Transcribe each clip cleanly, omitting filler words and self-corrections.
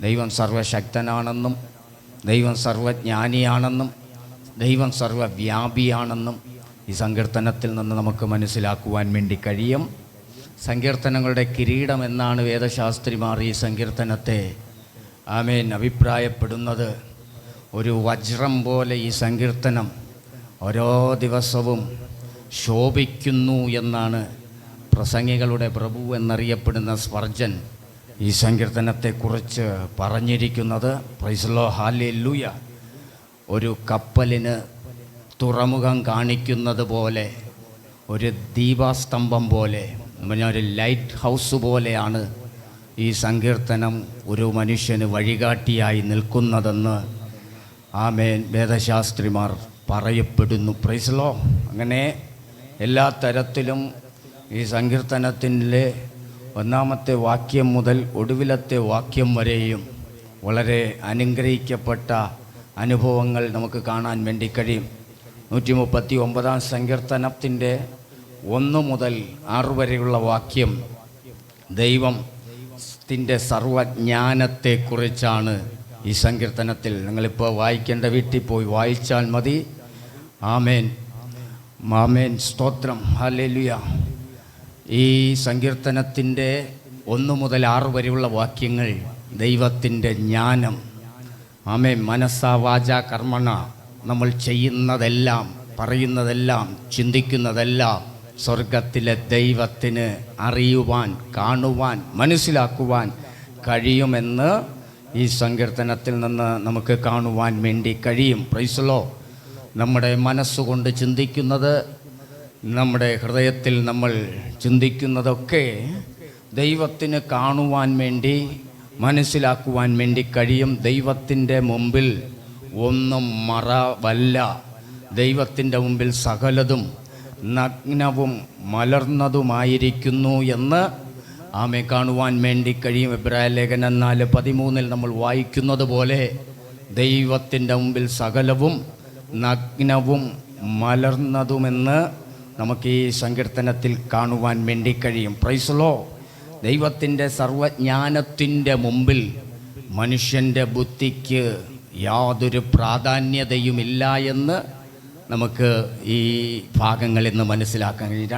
ദൈവം സർവശക്തനാണെന്നും ദൈവം സർവജ്ഞാനിയാണെന്നും ദൈവം സർവവ്യാപിയാണെന്നും ഈ സങ്കീർത്തനത്തിൽ നിന്ന് നമുക്ക് മനസ്സിലാക്കുവാൻ വേണ്ടി കഴിയും. സങ്കീർത്തനങ്ങളുടെ കിരീടം എന്നാണ് വേദശാസ്ത്രിമാർ ഈ സങ്കീർത്തനത്തെ അഭിപ്രായപ്പെടുന്നത്. ഒരു വജ്രം പോലെ ഈ സങ്കീർത്തനം ഓരോ ദിവസവും ശോഭിക്കുന്നു എന്നാണ് പ്രസംഗികളുടെ പ്രഭു എന്നറിയപ്പെടുന്ന സ്പർജൻ ഈ സങ്കീർത്തനത്തെക്കുറിച്ച് പറഞ്ഞിരിക്കുന്നത്. Price the Lord, hallelujah. ഒരു കപ്പലിന് തുറമുഖം കാണിക്കുന്നത് പോലെ, ഒരു ദീപാസ്തംഭം പോലെ, ഒരു ലൈറ്റ് ഹൗസ് പോലെയാണ് ഈ സങ്കീർത്തനം ഒരു മനുഷ്യന് വഴികാട്ടിയായി നിൽക്കുന്നതെന്ന് വേദശാസ്ത്രിമാർ പറയപ്പെടുന്നു. Price the Lord. അങ്ങനെ എല്ലാ തരത്തിലും ഈ സങ്കീർത്തനത്തിൻ്റെ ഒന്നാമത്തെ വാക്യം മുതൽ ഒടുവിലത്തെ വാക്യം വരെയും വളരെ അനുഗ്രഹിക്കപ്പെട്ട അനുഭവങ്ങൾ നമുക്ക് കാണാൻ വേണ്ടി കഴിയും. 139 സങ്കീർത്തനത്തിൻ്റെ 1 മുതൽ 6 വരെയുള്ള വാക്യം ദൈവത്തിൻ്റെ സർവജ്ഞാനത്തെക്കുറിച്ചാണ്. ഈ സങ്കീർത്തനത്തിൽ നിങ്ങളിപ്പോൾ വായിക്കേണ്ട, വീട്ടിൽ പോയി വായിച്ചാൽ മതി. ആമേൻ, സ്തോത്രം, ഹല്ലേലൂയ. ഈ സങ്കീർത്തനത്തിൻ്റെ 1 മുതൽ 6 വരെയുള്ള വാക്യങ്ങൾ ദൈവത്തിൻ്റെ ജ്ഞാനം, മനസ്സാ വാച കർമ്മണ, നമ്മൾ ചെയ്യുന്നതെല്ലാം, പറയുന്നതെല്ലാം, ചിന്തിക്കുന്നതെല്ലാം സ്വർഗത്തിലെ ദൈവത്തിന് അറിയുവാൻ, കാണുവാൻ, മനസ്സിലാക്കുവാൻ കഴിയുമെന്ന് ഈ സങ്കീർത്തനത്തിൽ നിന്ന് നമുക്ക് കാണുവാൻ വേണ്ടി കഴിയും. Praise the Lord. നമ്മുടെ മനസ്സുകൊണ്ട് ചിന്തിക്കുന്നത്, നമ്മുടെ ഹൃദയത്തിൽ നമ്മൾ ചിന്തിക്കുന്നതൊക്കെ ദൈവത്തിന് കാണുവാൻ വേണ്ടി, മനസ്സിലാക്കുവാൻ വേണ്ടി കഴിയും. ദൈവത്തിൻ്റെ മുമ്പിൽ ഒന്നും മറവല്ല. ദൈവത്തിൻ്റെ മുമ്പിൽ സകലതും നഗ്നവും മലർന്നതുമായിരിക്കുന്നു എന്ന് കാണുവാൻ വേണ്ടി കഴിയും. എബ്രായ ലേഖനം 4:13 നമ്മൾ വായിക്കുന്നത് പോലെ ദൈവത്തിൻ്റെ മുമ്പിൽ സകലവും നഗ്നവും മലർന്നതുമെന്ന് നമുക്ക് ഈ സങ്കീർത്തനത്തിൽ കാണുവാൻ വേണ്ടി കഴിയും. Praise the Lord. ദൈവത്തിൻ്റെ സർവജ്ഞാനത്തിൻ്റെ മുമ്പിൽ മനുഷ്യൻ്റെ ബുദ്ധിക്ക് യാതൊരു പ്രാധാന്യതയുമില്ല എന്ന് നമുക്ക് ഈ ഭാഗങ്ങളിൽ നിന്ന് മനസ്സിലാക്കാൻ കഴിയും.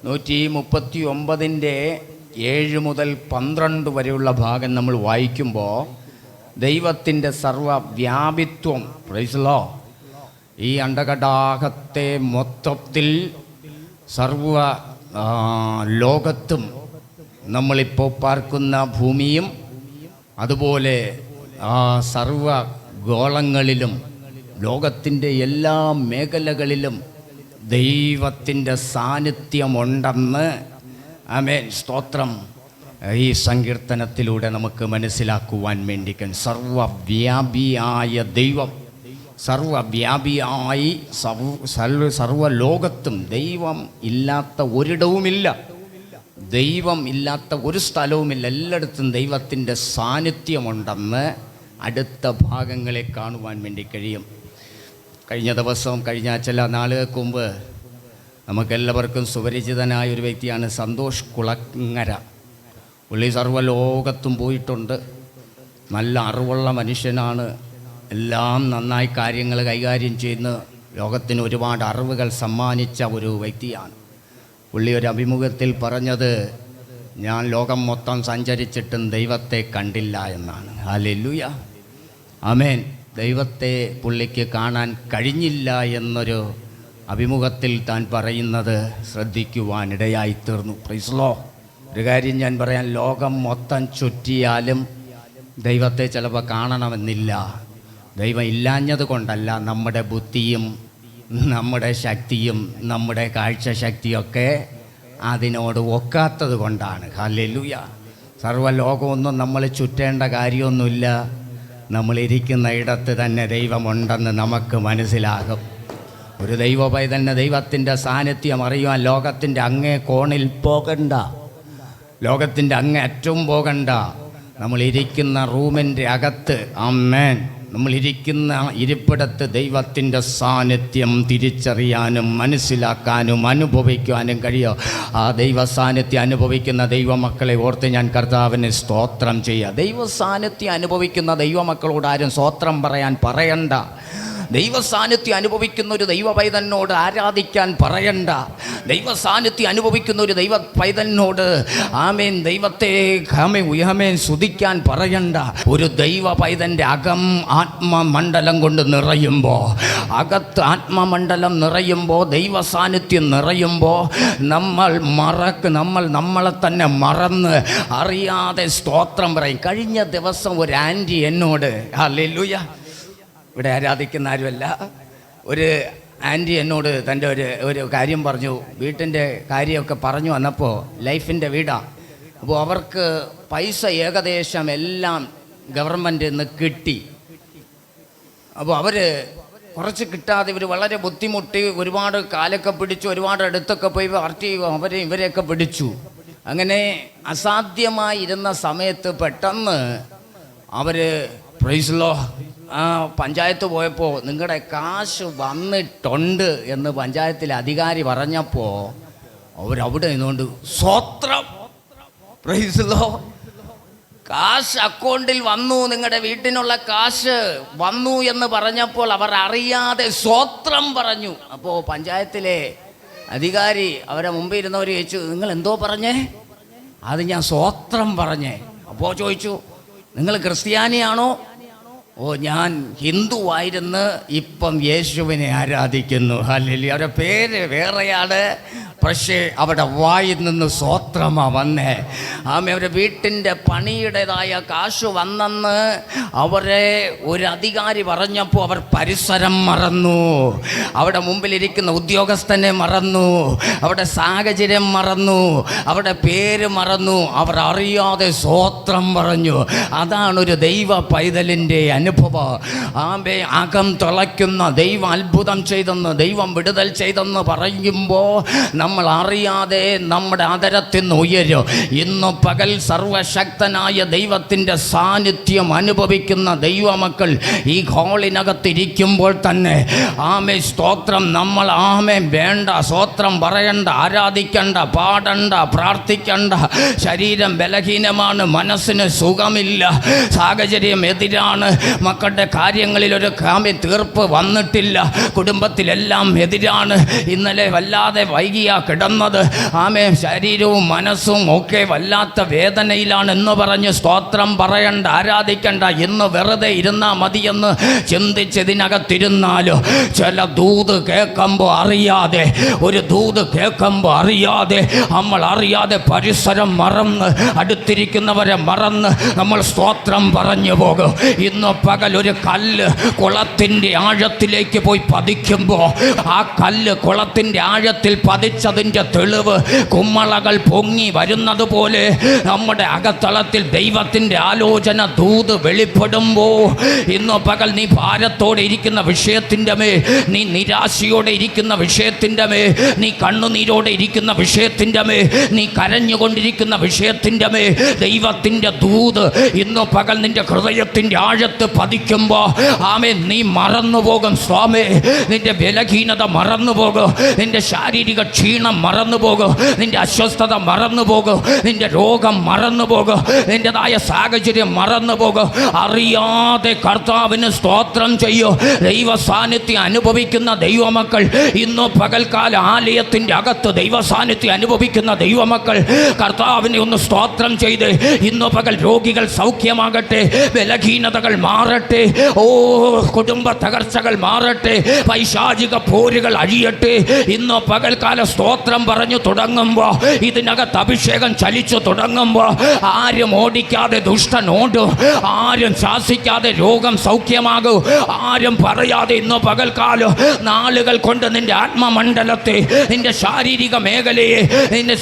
139 7 മുതൽ 12 വരെയുള്ള ഭാഗം നമ്മൾ വായിക്കുമ്പോൾ ദൈവത്തിൻ്റെ സർവവ്യാപിത്വം, പ്രൈസ് ദി ലോർഡ്, ഈ അണ്ഡകടാഹത്തെ മൊത്തത്തിൽ സർവ ലോകത്തും നമ്മളിപ്പോൾ പാർക്കുന്ന ഭൂമിയും അതുപോലെ സർവഗോളങ്ങളിലും ലോകത്തിൻ്റെ എല്ലാ മേഖലകളിലും ദൈവത്തിൻ്റെ സാന്നിധ്യമുണ്ടെന്ന് സ്തോത്രം ഈ സങ്കീർത്തനത്തിലൂടെ നമുക്ക് മനസ്സിലാക്കുവാൻ വേണ്ടി കഴിയും. സർവവ്യാപിയായ ദൈവം, സർവവ്യാപിയായി സർവലോകത്തും ദൈവം ഇല്ലാത്ത ഒരിടവുമില്ല, ദൈവം ഇല്ലാത്ത ഒരു സ്ഥലവുമില്ല. എല്ലായിടത്തും ദൈവത്തിൻ്റെ സാന്നിധ്യമുണ്ടെന്ന് അടുത്ത ഭാഗങ്ങളെ കാണുവാൻ വേണ്ടി കഴിയും. കഴിഞ്ഞ ദിവസം, കഴിഞ്ഞ ചില നാളുകൾക്ക് മുമ്പ് നമുക്കെല്ലാവർക്കും സുപരിചിതനായ ഒരു വ്യക്തിയാണ് സന്തോഷ് കുളങ്ങര. പുള്ളി സർവ്വലോകത്തും പോയിട്ടുണ്ട്. നല്ല അറിവുള്ള മനുഷ്യനാണ്. എല്ലാം നന്നായി കാര്യങ്ങൾ കൈകാര്യം ചെയ്യുന്ന, ലോകത്തിന് ഒരുപാട് അറിവുകൾ സമ്മാനിച്ച ഒരു വ്യക്തിയാണ്. പുള്ളി ഒരു അഭിമുഖത്തിൽ പറഞ്ഞത്, ഞാൻ ലോകം മൊത്തം സഞ്ചരിച്ചിട്ടും ദൈവത്തെ കണ്ടില്ല എന്നാണ്. ഹല്ലേലൂയ, ആമേൻ. ദൈവത്തെ പുള്ളിക്ക് കാണാൻ കഴിഞ്ഞില്ല എന്നൊരു അഭിമുഖത്തിൽ താൻ പറയുന്നത് ശ്രദ്ധിക്കുവാനിടയായി തീർന്നു. Price the Lord. ഒരു കാര്യം ഞാൻ പറയാൻ, ലോകം മൊത്തം ചുറ്റിയാലും ദൈവത്തെ ചിലപ്പോൾ കാണണമെന്നില്ല. ദൈവം ഇല്ലാഞ്ഞത് കൊണ്ടല്ല, നമ്മുടെ ബുദ്ധിയും നമ്മുടെ ശക്തിയും നമ്മുടെ കാഴ്ചശക്തിയൊക്കെ അതിനോട് ഒക്കാത്തത് കൊണ്ടാണ്. ഹല്ലേലൂയ. സർവ്വലോകമൊന്നും നമ്മൾ ചുറ്റേണ്ട കാര്യമൊന്നുമില്ല. നമ്മളിരിക്കുന്ന ഇടത്ത് തന്നെ ദൈവമുണ്ടെന്ന് നമുക്ക് മനസ്സിലാകും. ഒരു ദൈവ പൈതലിന് ദൈവത്തിൻ്റെ സാന്നിധ്യം അറിയുവാൻ ലോകത്തിൻ്റെ അങ്ങേ കോണിൽ പോകണ്ട, ലോകത്തിൻ്റെ അങ്ങേ അറ്റവും പോകണ്ട. നമ്മളിരിക്കുന്ന റൂമിൻ്റെ അകത്ത്, ആമേൻ, നമ്മളിരിക്കുന്ന ഇരിപ്പിടത്ത് ദൈവത്തിൻ്റെ സാന്നിധ്യം തിരിച്ചറിയാനും മനസ്സിലാക്കാനും അനുഭവിക്കുവാനും കഴിയും. ആ ദൈവ സാന്നിധ്യം അനുഭവിക്കുന്ന ദൈവമക്കളെ ഓർത്ത് ഞാൻ കർത്താവിന് സ്തോത്രം ചെയ്യുക. ദൈവ സാന്നിധ്യം അനുഭവിക്കുന്ന ദൈവമക്കളോട് ആരും സ്തോത്രം പറയണ്ട. ദൈവ സാന്നിധ്യം അനുഭവിക്കുന്ന ഒരു ദൈവ പൈതലിനോട് ആരാധിക്കാൻ പറയണ്ട. ദൈവ സാന്നിധ്യം അനുഭവിക്കുന്ന ഒരു ദൈവ പൈതലിനോട് ആമേൻ ദൈവത്തെ ആമേൻ സ്തുതിക്കാൻ പറയണ്ട. ഒരു ദൈവ പൈതൻ്റെ അകം ആത്മമണ്ഡലം കൊണ്ട് നിറയുമ്പോൾ, അകത്ത് ആത്മമണ്ഡലം നിറയുമ്പോൾ, ദൈവ സാന്നിധ്യം നിറയുമ്പോൾ നമ്മൾ നമ്മളെ തന്നെ മറന്ന് അറിയാതെ സ്തോത്രം പറയും. കഴിഞ്ഞ ദിവസം ഒരു ആൻറ്റി എന്നോട്, ഹല്ലേലൂയ, ഇവിടെ ആരാധിക്കുന്ന ആരുമല്ല, ഒരു ആൻറ്റി എന്നോട് തൻ്റെ ഒരു കാര്യം പറഞ്ഞു. വീട്ടിൻ്റെ കാര്യമൊക്കെ പറഞ്ഞു വന്നപ്പോൾ, ലൈഫിൻ്റെ വീടാണ്. അപ്പോൾ അവർക്ക് പൈസ ഏകദേശം എല്ലാം ഗവൺമെൻറ്റിൽ നിന്ന് കിട്ടി. അപ്പോൾ അവർ കുറച്ച് കിട്ടാതെ ഇവർ വളരെ ബുദ്ധിമുട്ടി, ഒരുപാട് കാലൊക്കെ പിടിച്ചു, ഒരുപാട് അടുത്തൊക്കെ പോയി പാർട്ടി ഇവരെയൊക്കെ പിടിച്ചു. അങ്ങനെ അസാധ്യമായിരുന്ന സമയത്ത് പെട്ടെന്ന് അവർ പ്രൈസ്ലോ പഞ്ചായത്ത് പോയപ്പോൾ നിങ്ങളുടെ കാശ് വന്നിട്ടുണ്ട് എന്ന് പഞ്ചായത്തിലെ അധികാരി പറഞ്ഞപ്പോൾ അവരവിടെ നിന്നുകൊണ്ട് സ്വത്രം പ്രൈസ്ലോ, കാശ് അക്കൗണ്ടിൽ വന്നു, നിങ്ങളുടെ വീട്ടിനുള്ള കാശ് വന്നു എന്ന് പറഞ്ഞപ്പോൾ അവർ അറിയാതെ സ്വത്രം പറഞ്ഞു. അപ്പോൾ പഞ്ചായത്തിലെ അധികാരി അവരെ മുമ്പിൽ ഇരുന്നവർ ചോദിച്ചു, നിങ്ങൾ എന്തോ പറഞ്ഞേ? അത് ഞാൻ സ്വത്രം പറഞ്ഞേ. അപ്പോൾ ചോദിച്ചു, നിങ്ങൾ ക്രിസ്ത്യാനിയാണോ? ഓ, ഞാൻ ഹിന്ദുവായിരുന്നു, ഇപ്പം യേശുവിനെ ആരാധിക്കുന്നു. ഹല്ലേലൂയ. അവരുടെ പേര് വേറെയാണ്, പക്ഷേ അവിടെ വായിൽ നിന്ന് സ്വത്രമാ വന്നേ. അവരുടെ വീട്ടിൻ്റെ പണിയുടേതായ കാശ് വന്നെന്ന് അവരെ ഒരു അധികാരി പറഞ്ഞപ്പോൾ അവർ പരിസരം മറന്നു, അവിടെ മുമ്പിലിരിക്കുന്ന ഉദ്യോഗസ്ഥനെ മറന്നു, അവിടെ സാഹചര്യം മറന്നു, അവിടെ പേര് മറന്നു, അവർ അറിയാതെ സ്വത്രം പറഞ്ഞു. അതാണ് ഒരു ദൈവ പൈതലിൻ്റെ അനുഭവം. അകം തിളയ്ക്കുന്ന ദൈവം അത്ഭുതം ചെയ്തെന്ന്, ദൈവം വിടുതൽ ചെയ്തെന്ന് പറയുമ്പോൾ നമ്മൾ അറിയാതെ നമ്മുടെ അതരത്തിൽ നിന്ന് ഉയരും. ഇന്ന് പകൽ സർവശക്തനായ ദൈവത്തിൻ്റെ സാന്നിധ്യം അനുഭവിക്കുന്ന ദൈവമക്കൾ ഈ ഹാളിനകത്തിരിക്കുമ്പോൾ തന്നെ ആമേ സ്തോത്രം, നമ്മൾ ആമേ വേണ്ട, സ്തോത്രം പറയണ്ട, ആരാധിക്കണ്ട, പാടണ്ട, പ്രാർത്ഥിക്കണ്ട. ശരീരം ബലഹീനമാണ്, മനസ്സിന് സുഖമില്ല, സാഹചര്യം എതിരാണ്, മക്കളുടെ കാര്യങ്ങളിൽ ഒരു തീർപ്പ് വന്നിട്ടില്ല, കുടുംബത്തിലെല്ലാം എതിരാണ്, ഇന്നലെ വല്ലാതെ വൈകിയാ കിടന്നത്, ആമേ ശരീരവും മനസ്സും ഒക്കെ വല്ലാത്ത വേദനയിലാണ് എന്ന് പറഞ്ഞ് സ്തോത്രം പറയണ്ട, ആരാധിക്കണ്ട, ഇന്ന് വെറുതെ ഇരുന്നാൽ മതിയെന്ന് ചിന്തിച്ചതിനകത്തിരുന്നാലോ ചില ദൂത് കേൾക്കുമ്പോൾ അറിയാതെ, ഒരു ദൂത് കേൾക്കുമ്പോൾ അറിയാതെ, നമ്മൾ അറിയാതെ പരിസരം മറന്ന്, അടുത്തിരിക്കുന്നവരെ മറന്ന് നമ്മൾ സ്തോത്രം പറഞ്ഞു പോകും. ഇന്ന് പകൽ ഒരു കല്ല് കുളത്തിൻ്റെ ആഴത്തിലേക്ക് പോയി പതിക്കുമ്പോൾ ആ കല്ല് കുളത്തിൻ്റെ ആഴത്തിൽ പതിച്ചതിൻ്റെ തെളിവ് കുമ്മളകൾ പൊങ്ങി വരുന്നത് പോലെ നമ്മുടെ അകത്തളത്തിൽ ദൈവത്തിൻ്റെ ആലോചന ദൂത് വെളിപ്പെടുമ്പോൾ ഇന്ന് പകൽ നീ ഭാരത്തോടെ ഇരിക്കുന്ന വിഷയത്തിൻ്റെ മേ, നീ നിരാശയോടെ ഇരിക്കുന്ന വിഷയത്തിൻ്റെ മേ, നീ കണ്ണുനീരോടെ ഇരിക്കുന്ന വിഷയത്തിൻ്റെ മേ, നീ കരഞ്ഞുകൊണ്ടിരിക്കുന്ന വിഷയത്തിൻ്റെ മേ ദൈവത്തിൻ്റെ ദൂത് ഇന്ന് പകൽ നിന്റെ ഹൃദയത്തിൻ്റെ ആഴത്ത് പതിക്കുമ്പോൾ ആമേ നീ മറന്നുപോകും. സ്വാമി, നിന്റെ ബലഹീനത മറന്നുപോകും, നിന്റെ ശാരീരിക ക്ഷീണം മറന്നുപോകും, നിന്റെ അസ്വസ്ഥത മറന്നുപോകും, നിന്റെ രോഗം മറന്നുപോകും, നിന്റേതായ സാഹചര്യം മറന്നുപോകും. അറിയാതെ കർത്താവിന് സ്തോത്രം ചെയ്യൂ. ദൈവ സാന്നിധ്യം അനുഭവിക്കുന്ന ദൈവമക്കൾ ഇന്ന് പകൽക്കാല ആലയത്തിൻ്റെ അകത്ത് ദൈവ സാന്നിധ്യം അനുഭവിക്കുന്ന ദൈവമക്കൾ കർത്താവിനെ ഒന്ന് സ്തോത്രം ചെയ്ത് ഇന്ന് പകൽ രോഗികൾ സൗഖ്യമാകട്ടെ, ബലഹീനതകൾ മാറട്ടെ, ഓ കുടുംബ തകർച്ചകൾ മാറട്ടെ, പൈശാചിക പോരുകൾ അഴിയട്ടെ. ഇന്ന് പകൽക്കാല സ്തോത്രം പറഞ്ഞു തുടങ്ങുമ്പോൾ, ഇതിനകത്ത് അഭിഷേകം ചലിച്ചു തുടങ്ങുമ്പോൾ ആരും ഓടിക്കാതെ ദുഷ്ടൻ ഓടും, ആരും ശാസിക്കാതെ രോഗം സൗഖ്യമാകും, ആരും പറയാതെ ഇന്ന് പകൽക്കാലം നാളുകൾ കൊണ്ട് നിന്റെ ആത്മമണ്ഡലത്തെ, നിന്റെ ശാരീരിക മേഖലയെ, നിന്റെ